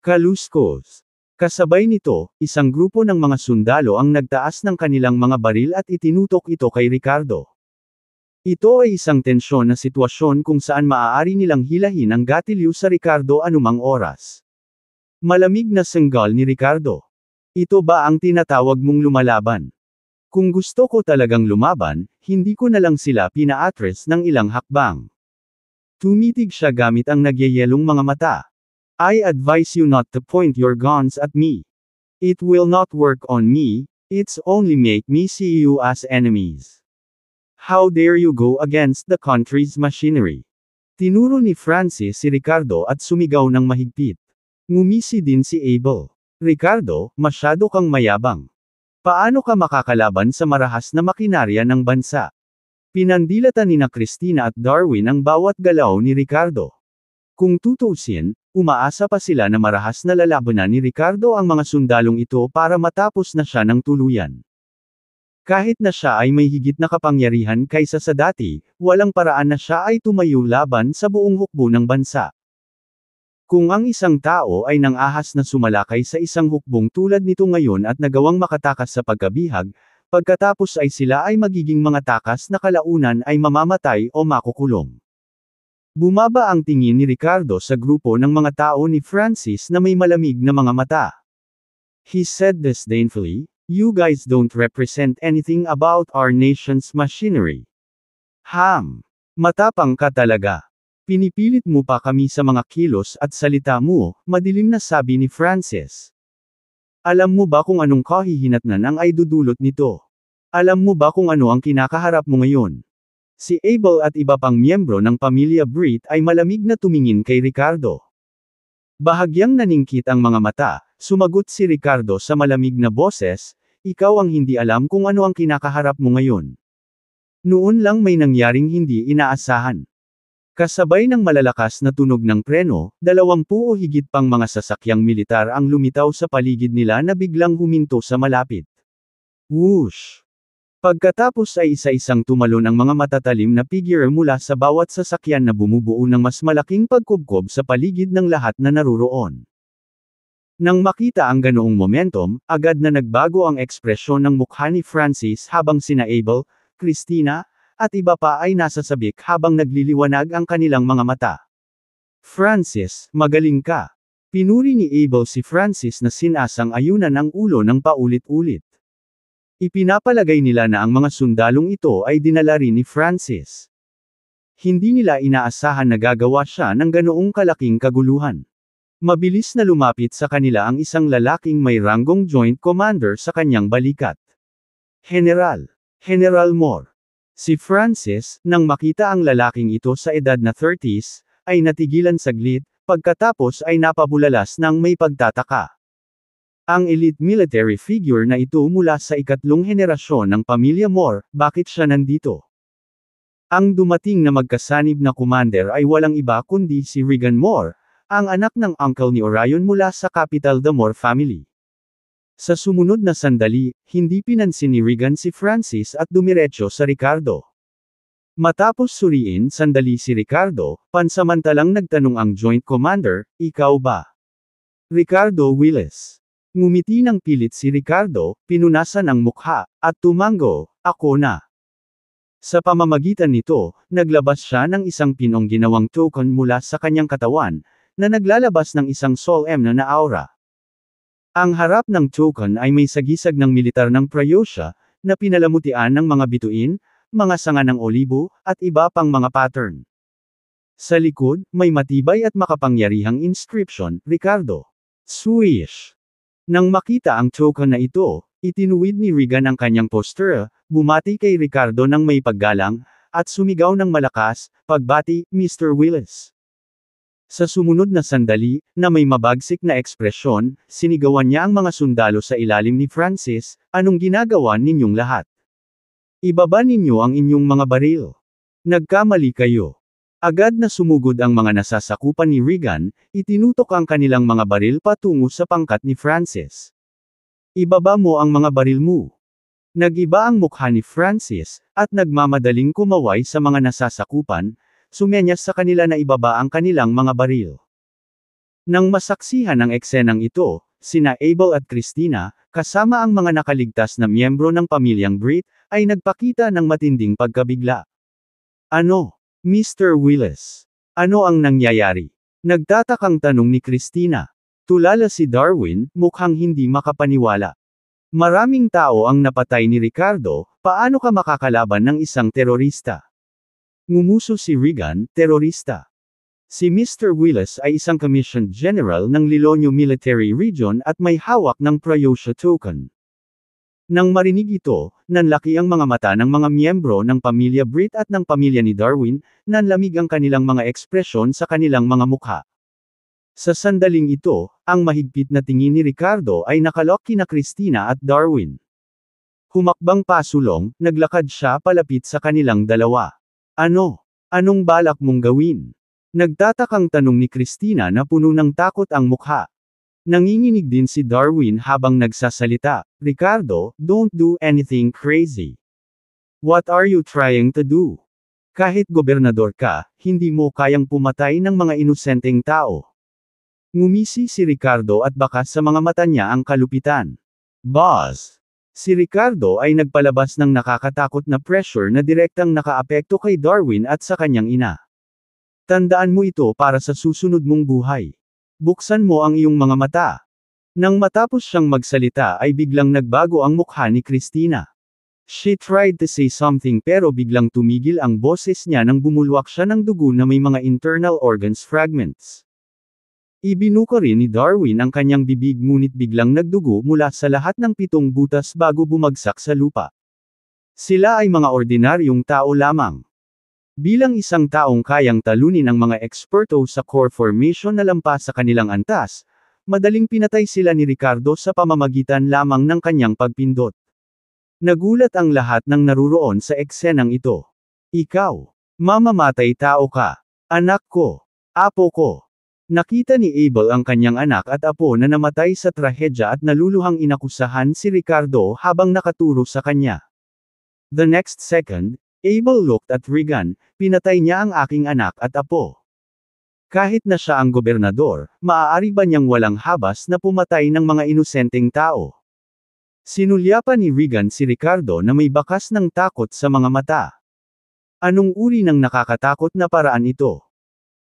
Kaluskos. Kasabay nito, isang grupo ng mga sundalo ang nagtaas ng kanilang mga baril at itinutok ito kay Ricardo. Ito ay isang tensyon na sitwasyon kung saan maaari nilang hilahin ang gatilyo sa Ricardo anumang oras. Malamig na sanggal ni Ricardo. Ito ba ang tinatawag mong lumalaban? Kung gusto ko talagang lumaban, hindi ko na lang sila pina-atras ng ilang hakbang. Tumitig siya gamit ang nagyayelong mga mata. I advise you not to point your guns at me. It will not work on me, it's only make me see you as enemies. How dare you go against the country's machinery? Tinuro ni Francis si Ricardo at sumigaw ng mahigpit. Ngumisi din si Abel. Ricardo, masyado kang mayabang. Paano ka makakalaban sa marahas na makinarya ng bansa? Pinandilatan ni Christina at Darwin ang bawat galaw ni Ricardo. Kung tutuusin, umaasa pa sila na marahas na lalabanan ni Ricardo ang mga sundalong ito para matapos na siya ng tuluyan. Kahit na siya ay may higit na kapangyarihan kaysa sa dati, walang paraan na siya ay tumayo laban sa buong hukbo ng bansa. Kung ang isang tao ay nang-ahas na sumalakay sa isang hukbong tulad nito ngayon at nagawang makatakas sa pagkabihag, pagkatapos ay sila ay magiging mga takas na kalaunan ay mamamatay o makukulong. Bumaba ang tingin ni Ricardo sa grupo ng mga tao ni Francis na may malamig na mga mata. He said disdainfully, "You guys don't represent anything about our nation's machinery." Matapang ka talaga. Pinipilit mo pa kami sa mga kilos at salita mo, madilim na sabi ni Francis. Alam mo ba kung anong kahihinatnan ang ay dudulot nito? Alam mo ba kung ano ang kinakaharap mo ngayon? Si Abel at iba pang miyembro ng pamilya Britt ay malamig na tumingin kay Ricardo. Bahagyang naningkit ang mga mata, sumagot si Ricardo sa malamig na boses, ikaw ang hindi alam kung ano ang kinakaharap mo ngayon. Noon lang may nangyaring hindi inaasahan. Kasabay ng malalakas na tunog ng preno, 20 o higit pang mga sasakyang militar ang lumitaw sa paligid nila na biglang huminto sa malapit. Whoosh! Pagkatapos ay isa-isang tumalon ang mga matatalim na figure mula sa bawat sasakyan na bumubuo ng mas malaking pagkubkob sa paligid ng lahat na naruroon. Nang makita ang ganoong momentum, agad na nagbago ang ekspresyon ng mukha ni Francis habang sina Abel, Christina, at iba pa ay nasasabik habang nagliliwanag ang kanilang mga mata. Francis, magaling ka. Pinuri ni Abel si Francis na sinasang-ayunan ang ulo ng paulit-ulit. Ipinapalagay nila na ang mga sundalong ito ay dinala rin ni Francis. Hindi nila inaasahan na gagawa siya ng ganoong kalaking kaguluhan. Mabilis na lumapit sa kanila ang isang lalaking may ranggong Joint Commander sa kanyang balikat. General Moore. Si Francis, nang makita ang lalaking ito sa edad na 30s, ay natigilan saglit, pagkatapos ay napabulalas ng may pagtataka. Ang elite military figure na ito mula sa ikatlong henerasyon ng pamilya Moore, bakit siya nandito? Ang dumating na magkasanib na commander ay walang iba kundi si Regan Moore, ang anak ng uncle ni Orion mula sa capital the Moore family. Sa sumunod na sandali, hindi pinansin ni Regan si Francis at dumiretso sa Ricardo. Matapos suriin sandali si Ricardo, pansamantalang nagtanong ang Joint Commander, "Ikaw ba?" Ricardo Willis. Ngumiti ng pilit si Ricardo, pinunasan ang mukha, at tumanggo, "Ako na." Sa pamamagitan nito, naglabas siya ng isang pinong ginawang token mula sa kanyang katawan, na naglalabas ng isang solemn na aura. Ang harap ng token ay may sagisag ng militar ng Prayosya, na pinalamutian ng mga bituin, mga sanga ng olibo, at iba pang mga pattern. Sa likod, may matibay at makapangyarihang inscription, "Ricardo." Swish! Nang makita ang token na ito, itinuwid ni Regan ang kanyang poster, bumati kay Ricardo ng may paggalang, at sumigaw ng malakas, "Pagbati, Mr. Willis." Sa sumunod na sandali, na may mabagsik na ekspresyon, sinigawan niya ang mga sundalo sa ilalim ni Francis, "Anong ginagawa ninyong lahat? Ibaba ninyo ang inyong mga baril. Nagkamali kayo." Agad na sumugod ang mga nasasakupan ni Regan, itinutok ang kanilang mga baril patungo sa pangkat ni Francis. "Ibaba mo ang mga baril mo." Nag-iba ang mukha ni Francis, at nagmamadaling kumaway sa mga nasasakupan, sumenyas sa kanila na ibaba ang kanilang mga baril. Nang masaksihan ang eksenang ito, sina Abel at Christina, kasama ang mga nakaligtas na miyembro ng pamilyang Britt, ay nagpakita ng matinding pagkabigla. "Ano, Mr. Willis? Ano ang nangyayari?" Nagtatakang tanong ni Christina. Tulala si Darwin, mukhang hindi makapaniwala. "Maraming tao ang napatay ni Ricardo, paano ka makakalaban ng isang terorista?" Ngumuso si Regan, "Terorista. Si Mr. Willis ay isang commissioned general ng Lilonyo Military Region at may hawak ng Prayosya token." Nang marinig ito, nanlaki ang mga mata ng mga miyembro ng pamilya Britt at ng pamilya ni Darwin, nanlamig ang kanilang mga ekspresyon sa kanilang mga mukha. Sa sandaling ito, ang mahigpit na tingin ni Ricardo ay nakalok kina Christina at Darwin. Humakbang pasulong, naglakad siya palapit sa kanilang dalawa. "Ano? Anong balak mong gawin?" Nagtatakang tanong ni Christina na puno ng takot ang mukha. Nanginginig din si Darwin habang nagsasalita, "Ricardo, don't do anything crazy. What are you trying to do? Kahit gobernador ka, hindi mo kayang pumatay ng mga inosenteng tao." Ngumisi si Ricardo at bakas sa mga mata niya ang kalupitan. "Boss!" Si Ricardo ay nagpalabas ng nakakatakot na pressure na direktang nakaapekto kay Darwin at sa kanyang ina. "Tandaan mo ito para sa susunod mong buhay. Buksan mo ang iyong mga mata." Nang matapos siyang magsalita ay biglang nagbago ang mukha ni Christina. She tried to say something pero biglang tumigil ang boses niya nang bumulwak siya ng dugo na may mga internal organs fragments. Ibinuka rin ni Darwin ang kanyang bibig ngunit biglang nagdugo mula sa lahat ng 7 butas bago bumagsak sa lupa. Sila ay mga ordinaryong tao lamang. Bilang isang taong kayang talunin ang mga eksperto sa core formation na lampas sa kanilang antas, madaling pinatay sila ni Ricardo sa pamamagitan lamang ng kanyang pagpindot. Nagulat ang lahat ng naruroon sa eksenang ito. "Ikaw, mamamatay tao ka. Anak ko. Apo ko." Nakita ni Abel ang kanyang anak at apo na namatay sa trahedya at naluluhang inakusahan si Ricardo habang nakaturo sa kanya. The next second, Abel looked at Regan, "Pinatay niya ang aking anak at apo. Kahit na siya ang gobernador, maaari ba niyang walang habas na pumatay ng mga inosenteng tao?" Sinulyapan ni Regan si Ricardo na may bakas ng takot sa mga mata. Anong uri ng nakakatakot na paraan ito?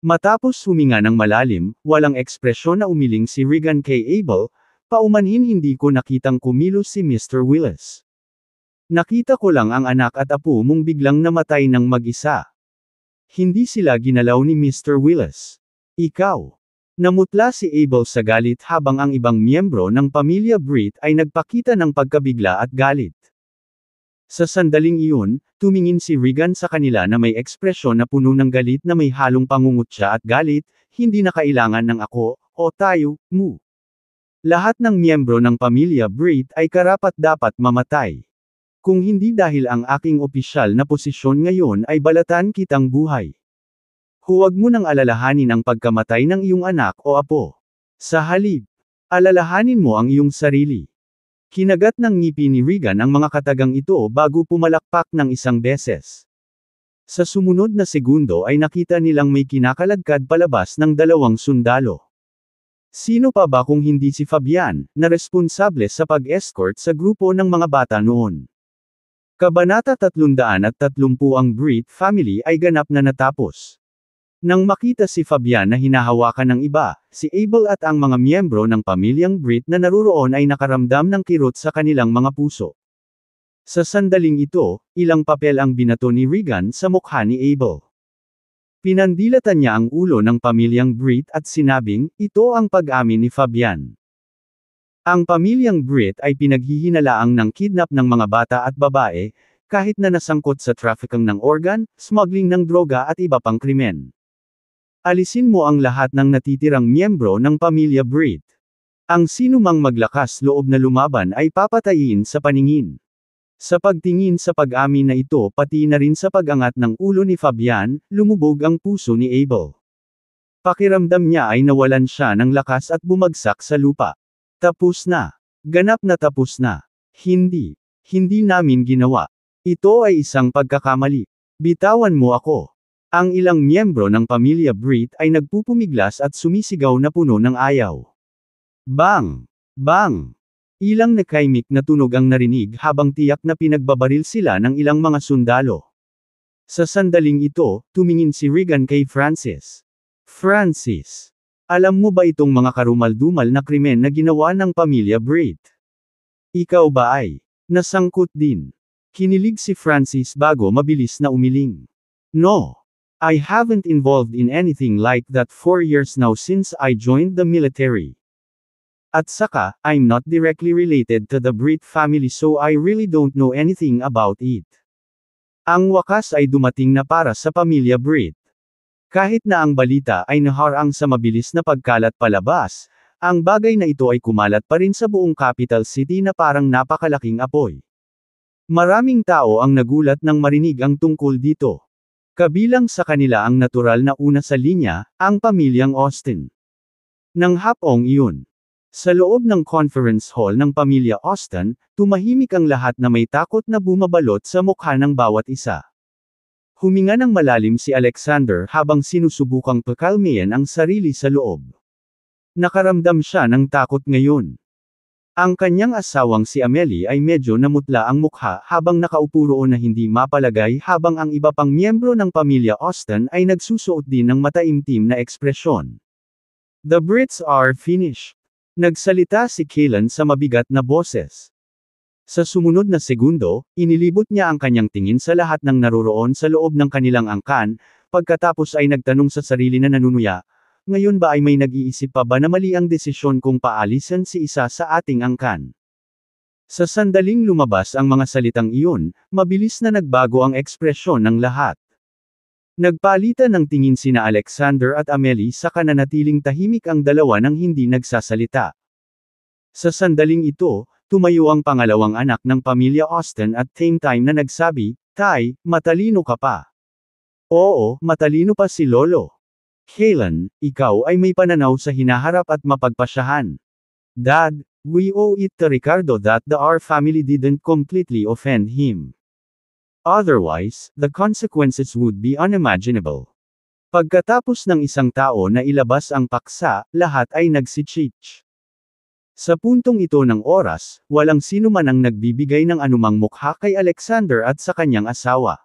Matapos huminga ng malalim, walang ekspresyon na umiling si Regan kay Abel, "Paumanhin hindi ko nakitang kumilos si Mr. Willis. Nakita ko lang ang anak at apo mong biglang namatay ng mag-isa. Hindi sila ginalaw ni Mr. Willis. Ikaw." Namutla si Abel sa galit habang ang ibang miyembro ng pamilya Britt ay nagpakita ng pagkabigla at galit. Sa sandaling iyon, tumingin si Regan sa kanila na may ekspresyon na puno ng galit na may halong pangungutya at galit, "Hindi na kailangan ng ako, o tayo, mo. Lahat ng miyembro ng pamilya Britt ay karapat-dapat mamatay. Kung hindi dahil ang aking opisyal na posisyon ngayon ay balatan kitang buhay. Huwag mo nang alalahanin ang pagkamatay ng iyong anak o apo. Sa halip, alalahanin mo ang iyong sarili." Kinagat ng ngipin ni Regan ang mga katagang ito bago pumalakpak ng isang beses. Sa sumunod na segundo ay nakita nilang may kinakaladkad palabas ng dalawang sundalo. Sino pa ba kung hindi si Fabian, na responsable sa pag-escort sa grupo ng mga bata noon? Kabanata 330. Ang Britt family ay ganap na natapos. Nang makita si Fabian na hinahawakan ng iba, si Abel at ang mga miyembro ng pamilyang Britt na naruroon ay nakaramdam ng kirot sa kanilang mga puso. Sa sandaling ito, ilang papel ang binato ni Regan sa mukha ni Abel. Pinandilatan niya ang ulo ng pamilyang Britt at sinabing, ito ang pag-amin ni Fabian. Ang pamilyang Britt ay pinaghihinalaang ng kidnap ng mga bata at babae, kahit na nasangkot sa trafficking ng organ, smuggling ng droga at iba pang krimen. Alisin mo ang lahat ng natitirang miyembro ng pamilya Britt. Ang sinumang maglakas loob na lumaban ay papatayin sa paningin. Sa pagtingin sa pag-amin na ito pati na rin sa pag-angat ng ulo ni Fabian, lumubog ang puso ni Abel. Pakiramdam niya ay nawalan siya ng lakas at bumagsak sa lupa. Tapos na. Ganap na tapos na. Hindi. Hindi namin ginawa. Ito ay isang pagkakamali. Bitawan mo ako. Ang ilang miyembro ng pamilya Britt ay nagpupumiglas at sumisigaw na puno ng ayaw. Bang! Bang! Ilang nakaimik na tunog ang narinig habang tiyak na pinagbabaril sila ng ilang mga sundalo. Sa sandaling ito, tumingin si Regan kay Francis. Francis! Alam mo ba itong mga karumal-dumal na krimen na ginawa ng pamilya Britt? Ikaw ba ay nasangkot din? Kinilig si Francis bago mabilis na umiling. No! I haven't involved in anything like that 4 years now since I joined the military. At saka, I'm not directly related to the Britt family so I really don't know anything about it. Ang wakas ay dumating na para sa pamilya Britt. Kahit na ang balita ay naharang sa mabilis na pagkalat palabas, ang bagay na ito ay kumalat pa rin sa buong capital city na parang napakalaking apoy. Maraming tao ang nagulat nang marinig ang tungkol dito. Kabilang sa kanila ang natural na una sa linya, ang pamilyang Austin. Nang hapong iyon, sa loob ng conference hall ng pamilya Austin, tumahimik ang lahat na may takot na bumabalot sa mukha ng bawat isa. Huminga ng malalim si Alexander habang sinusubukang pakalmayan ang sarili sa loob. Nakaramdam siya ng takot ngayon. Ang kanyang asawang si Amelie ay medyo namutla ang mukha habang nakaupo roon na hindi mapalagay habang ang iba pang miyembro ng pamilya Austin ay nagsusuot din ng mataimtim na ekspresyon. The Brits are finished. Nagsalita si Kaylan sa mabigat na boses. Sa sumunod na segundo, inilibot niya ang kanyang tingin sa lahat ng naruroon sa loob ng kanilang angkan, pagkatapos ay nagtanong sa sarili na nanunuya, ngayon ba ay may nag-iisip pa ba na mali ang desisyon kung paalisan si isa sa ating angkan? Sa sandaling lumabas ang mga salitang iyon, mabilis na nagbago ang ekspresyon ng lahat. Nagpalitan ng tingin sina Alexander at Amelie saka nanatiling tahimik ang dalawa nang hindi nagsasalita. Sa sandaling ito, tumayo ang pangalawang anak ng pamilya Austin at same time na nagsabi, Tay, matalino ka pa. Oo, matalino pa si Lolo. Kaylan, ikaw ay may pananaw sa hinaharap at mapagpasyahan. Dad, we owe it to Ricardo that our family didn't completely offend him. Otherwise, the consequences would be unimaginable. Pagkatapos ng isang tao na ilabas ang paksa, lahat ay nagsichich. Sa puntong ito ng oras, walang sino man ang nagbibigay ng anumang mukha kay Alexander at sa kanyang asawa.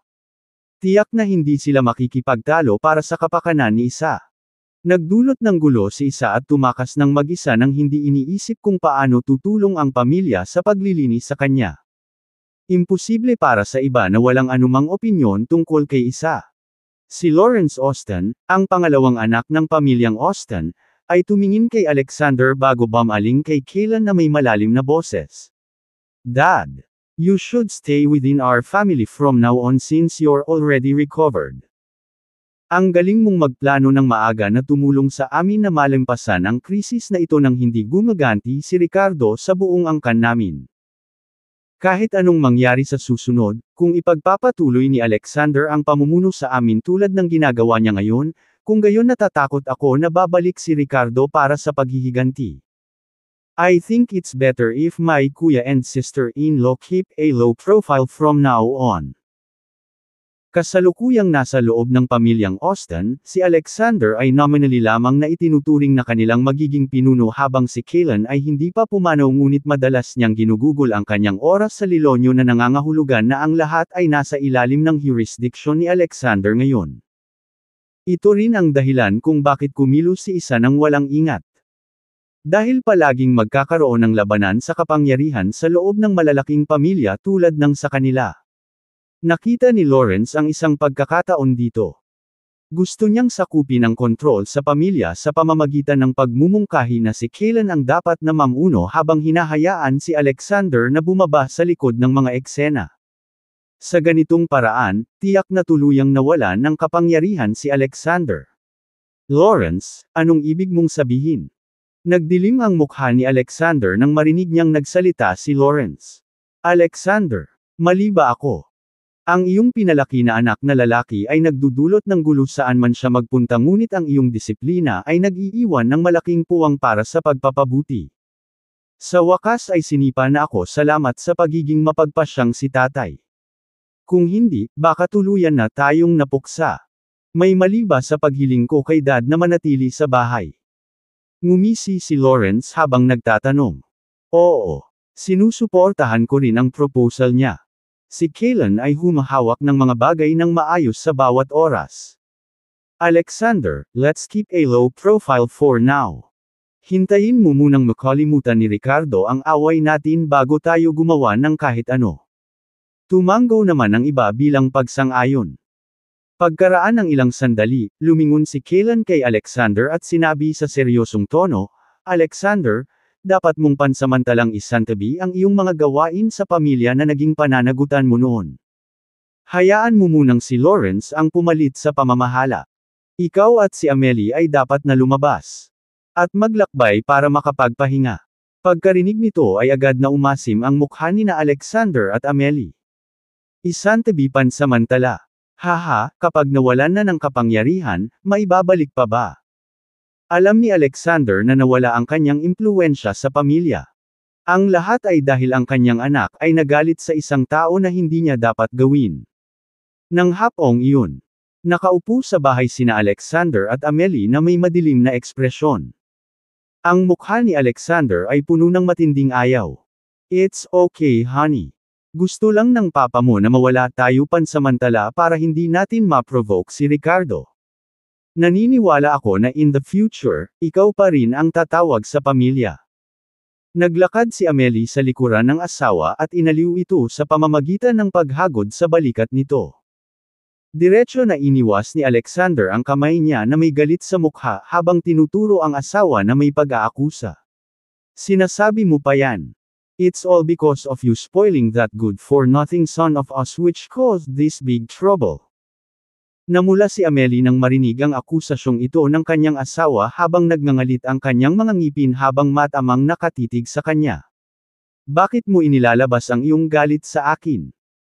Tiyak na hindi sila makikipagtalo para sa kapakanan ni isa. Nagdulot ng gulo si isa at tumakas ng mag-isa nang hindi iniisip kung paano tutulong ang pamilya sa paglilinis sa kanya. Imposible para sa iba na walang anumang opinyon tungkol kay isa. Si Lawrence Austin, ang pangalawang anak ng pamilyang Austin, ay tumingin kay Alexander bago bumaling kay Kaylan na may malalim na boses. Dad! You should stay within our family from now on since you're already recovered. Ang galing mong magplano ng maaga na tumulong sa amin na malampasan ang krisis na ito nang hindi gumaganti si Ricardo sa buong angkan namin. Kahit anong mangyari sa susunod, kung ipagpapatuloy ni Alexander ang pamumuno sa amin tulad ng ginagawa niya ngayon, kung gayon natatakot ako na babalik si Ricardo para sa paghihiganti. I think it's better if my kuya and sister-in-law keep a low profile from now on. Kasalukuyang nasa loob ng pamilyang Austin, si Alexander ay nominally lamang na itinuturing na kanilang magiging pinuno habang si Kaylan ay hindi pa pumanaw ngunit madalas niyang ginugugol ang kanyang oras sa Lilonyo na nangangahulugan na ang lahat ay nasa ilalim ng jurisdiction ni Alexander ngayon. Ito rin ang dahilan kung bakit kumilos si isa ng walang ingat. Dahil palaging magkakaroon ng labanan sa kapangyarihan sa loob ng malalaking pamilya tulad ng sa kanila. Nakita ni Lawrence ang isang pagkakataon dito. Gusto niyang sakupin ang kontrol sa pamilya sa pamamagitan ng pagmumungkahi na si Kaylan ang dapat na mamuno habang hinahayaan si Alexander na bumaba sa likod ng mga eksena. Sa ganitong paraan, tiyak na tuluyang nawalan ng kapangyarihan si Alexander. Lawrence, anong ibig mong sabihin? Nagdilim ang mukha ni Alexander nang marinig niyang nagsalita si Lawrence. Alexander, mali ba ako? Ang iyong pinalaki na anak na lalaki ay nagdudulot ng gulo saan man siya magpunta ngunit ang iyong disiplina ay nag-iiwan ng malaking puwang para sa pagpapabuti. Sa wakas ay sinipa na ako salamat sa pagiging mapagpasyang si tatay. Kung hindi, baka tuluyan na tayong napuksa. May mali ba sa paghiling ko kay dad na manatili sa bahay? Ngumisi si Lawrence habang nagtatanong. Oo. Sinusuportahan ko rin ang proposal niya. Si Kaylan ay humahawak ng mga bagay ng maayos sa bawat oras. Alexander, let's keep a low profile for now. Hintayin mo munang makalimutan ni Ricardo ang away natin bago tayo gumawa ng kahit ano. Tumanggo naman ang iba bilang pagsang-ayon. Pagkaraan ng ilang sandali, lumingon si Kaylan kay Alexander at sinabi sa seryosong tono, Alexander, dapat mong pansamantalang isantabi ang iyong mga gawain sa pamilya na naging pananagutan mo noon. Hayaan mo munang si Lawrence ang pumalit sa pamamahala. Ikaw at si Amelie ay dapat na lumabas. At maglakbay para makapagpahinga. Pagkarinig nito ay agad na umasim ang mukha ni na Alexander at Amelie. Isantabi pansamantala. Haha, kapag nawalan na ng kapangyarihan, maibabalik pa ba? Alam ni Alexander na nawala ang kanyang impluwensya sa pamilya. Ang lahat ay dahil ang kanyang anak ay nagalit sa isang tao na hindi niya dapat gawin. Nang hapong iyon, nakaupo sa bahay sina Alexander at Amelie na may madilim na ekspresyon. Ang mukha ni Alexander ay puno ng matinding ayaw. It's okay honey. Gusto lang ng papa mo na mawala tayo pansamantala para hindi natin ma-provoke si Ricardo. Naniniwala ako na in the future, ikaw pa rin ang tatawag sa pamilya. Naglakad si Amelie sa likuran ng asawa at inaliw ito sa pamamagitan ng paghagod sa balikat nito. Diretso na iniwas ni Alexander ang kamay niya na may galit sa mukha habang tinuturo ang asawa na may pag-aakusa. Sinasabi mo pa yan. It's all because of you spoiling that good-for-nothing son of us which caused this big trouble. Namula si Amelie nang marinig ang akusasyong ito ng kanyang asawa habang nagngangalit ang kanyang mga ngipin habang matamang nakatitig sa kanya. Bakit mo inilalabas ang iyong galit sa akin?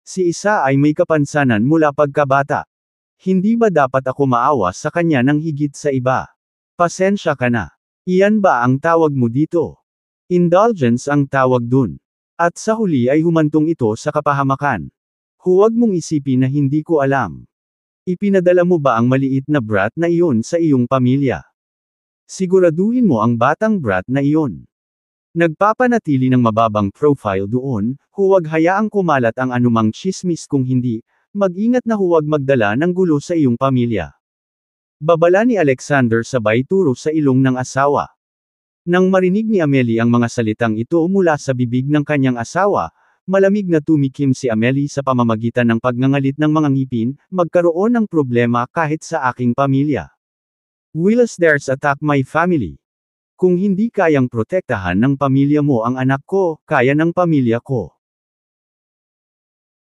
Si isa ay may kapansanan mula pagkabata. Hindi ba dapat ako maawa sa kanya ng higit sa iba? Pasensya ka na. Iyan ba ang tawag mo dito? Indulgence ang tawag dun. At sa huli ay humantong ito sa kapahamakan. Huwag mong isipin na hindi ko alam. Ipinadala mo ba ang maliit na brat na iyon sa iyong pamilya? Siguraduhin mo ang batang brat na iyon. Nagpapanatili ng mababang profile doon, huwag hayaang kumalat ang anumang chismis kung hindi, mag-ingat na huwag magdala ng gulo sa iyong pamilya. Babala ni Alexander sabay turo sa ilong ng asawa. Nang marinig ni Amelie ang mga salitang ito mula sa bibig ng kanyang asawa, malamig na tumikim si Amelie sa pamamagitan ng pagngangalit ng mga ngipin, magkaroon ng problema kahit sa aking pamilya. Willis dares attack my family. Kung hindi kayang protektahan ng pamilya mo ang anak ko, kaya ng pamilya ko.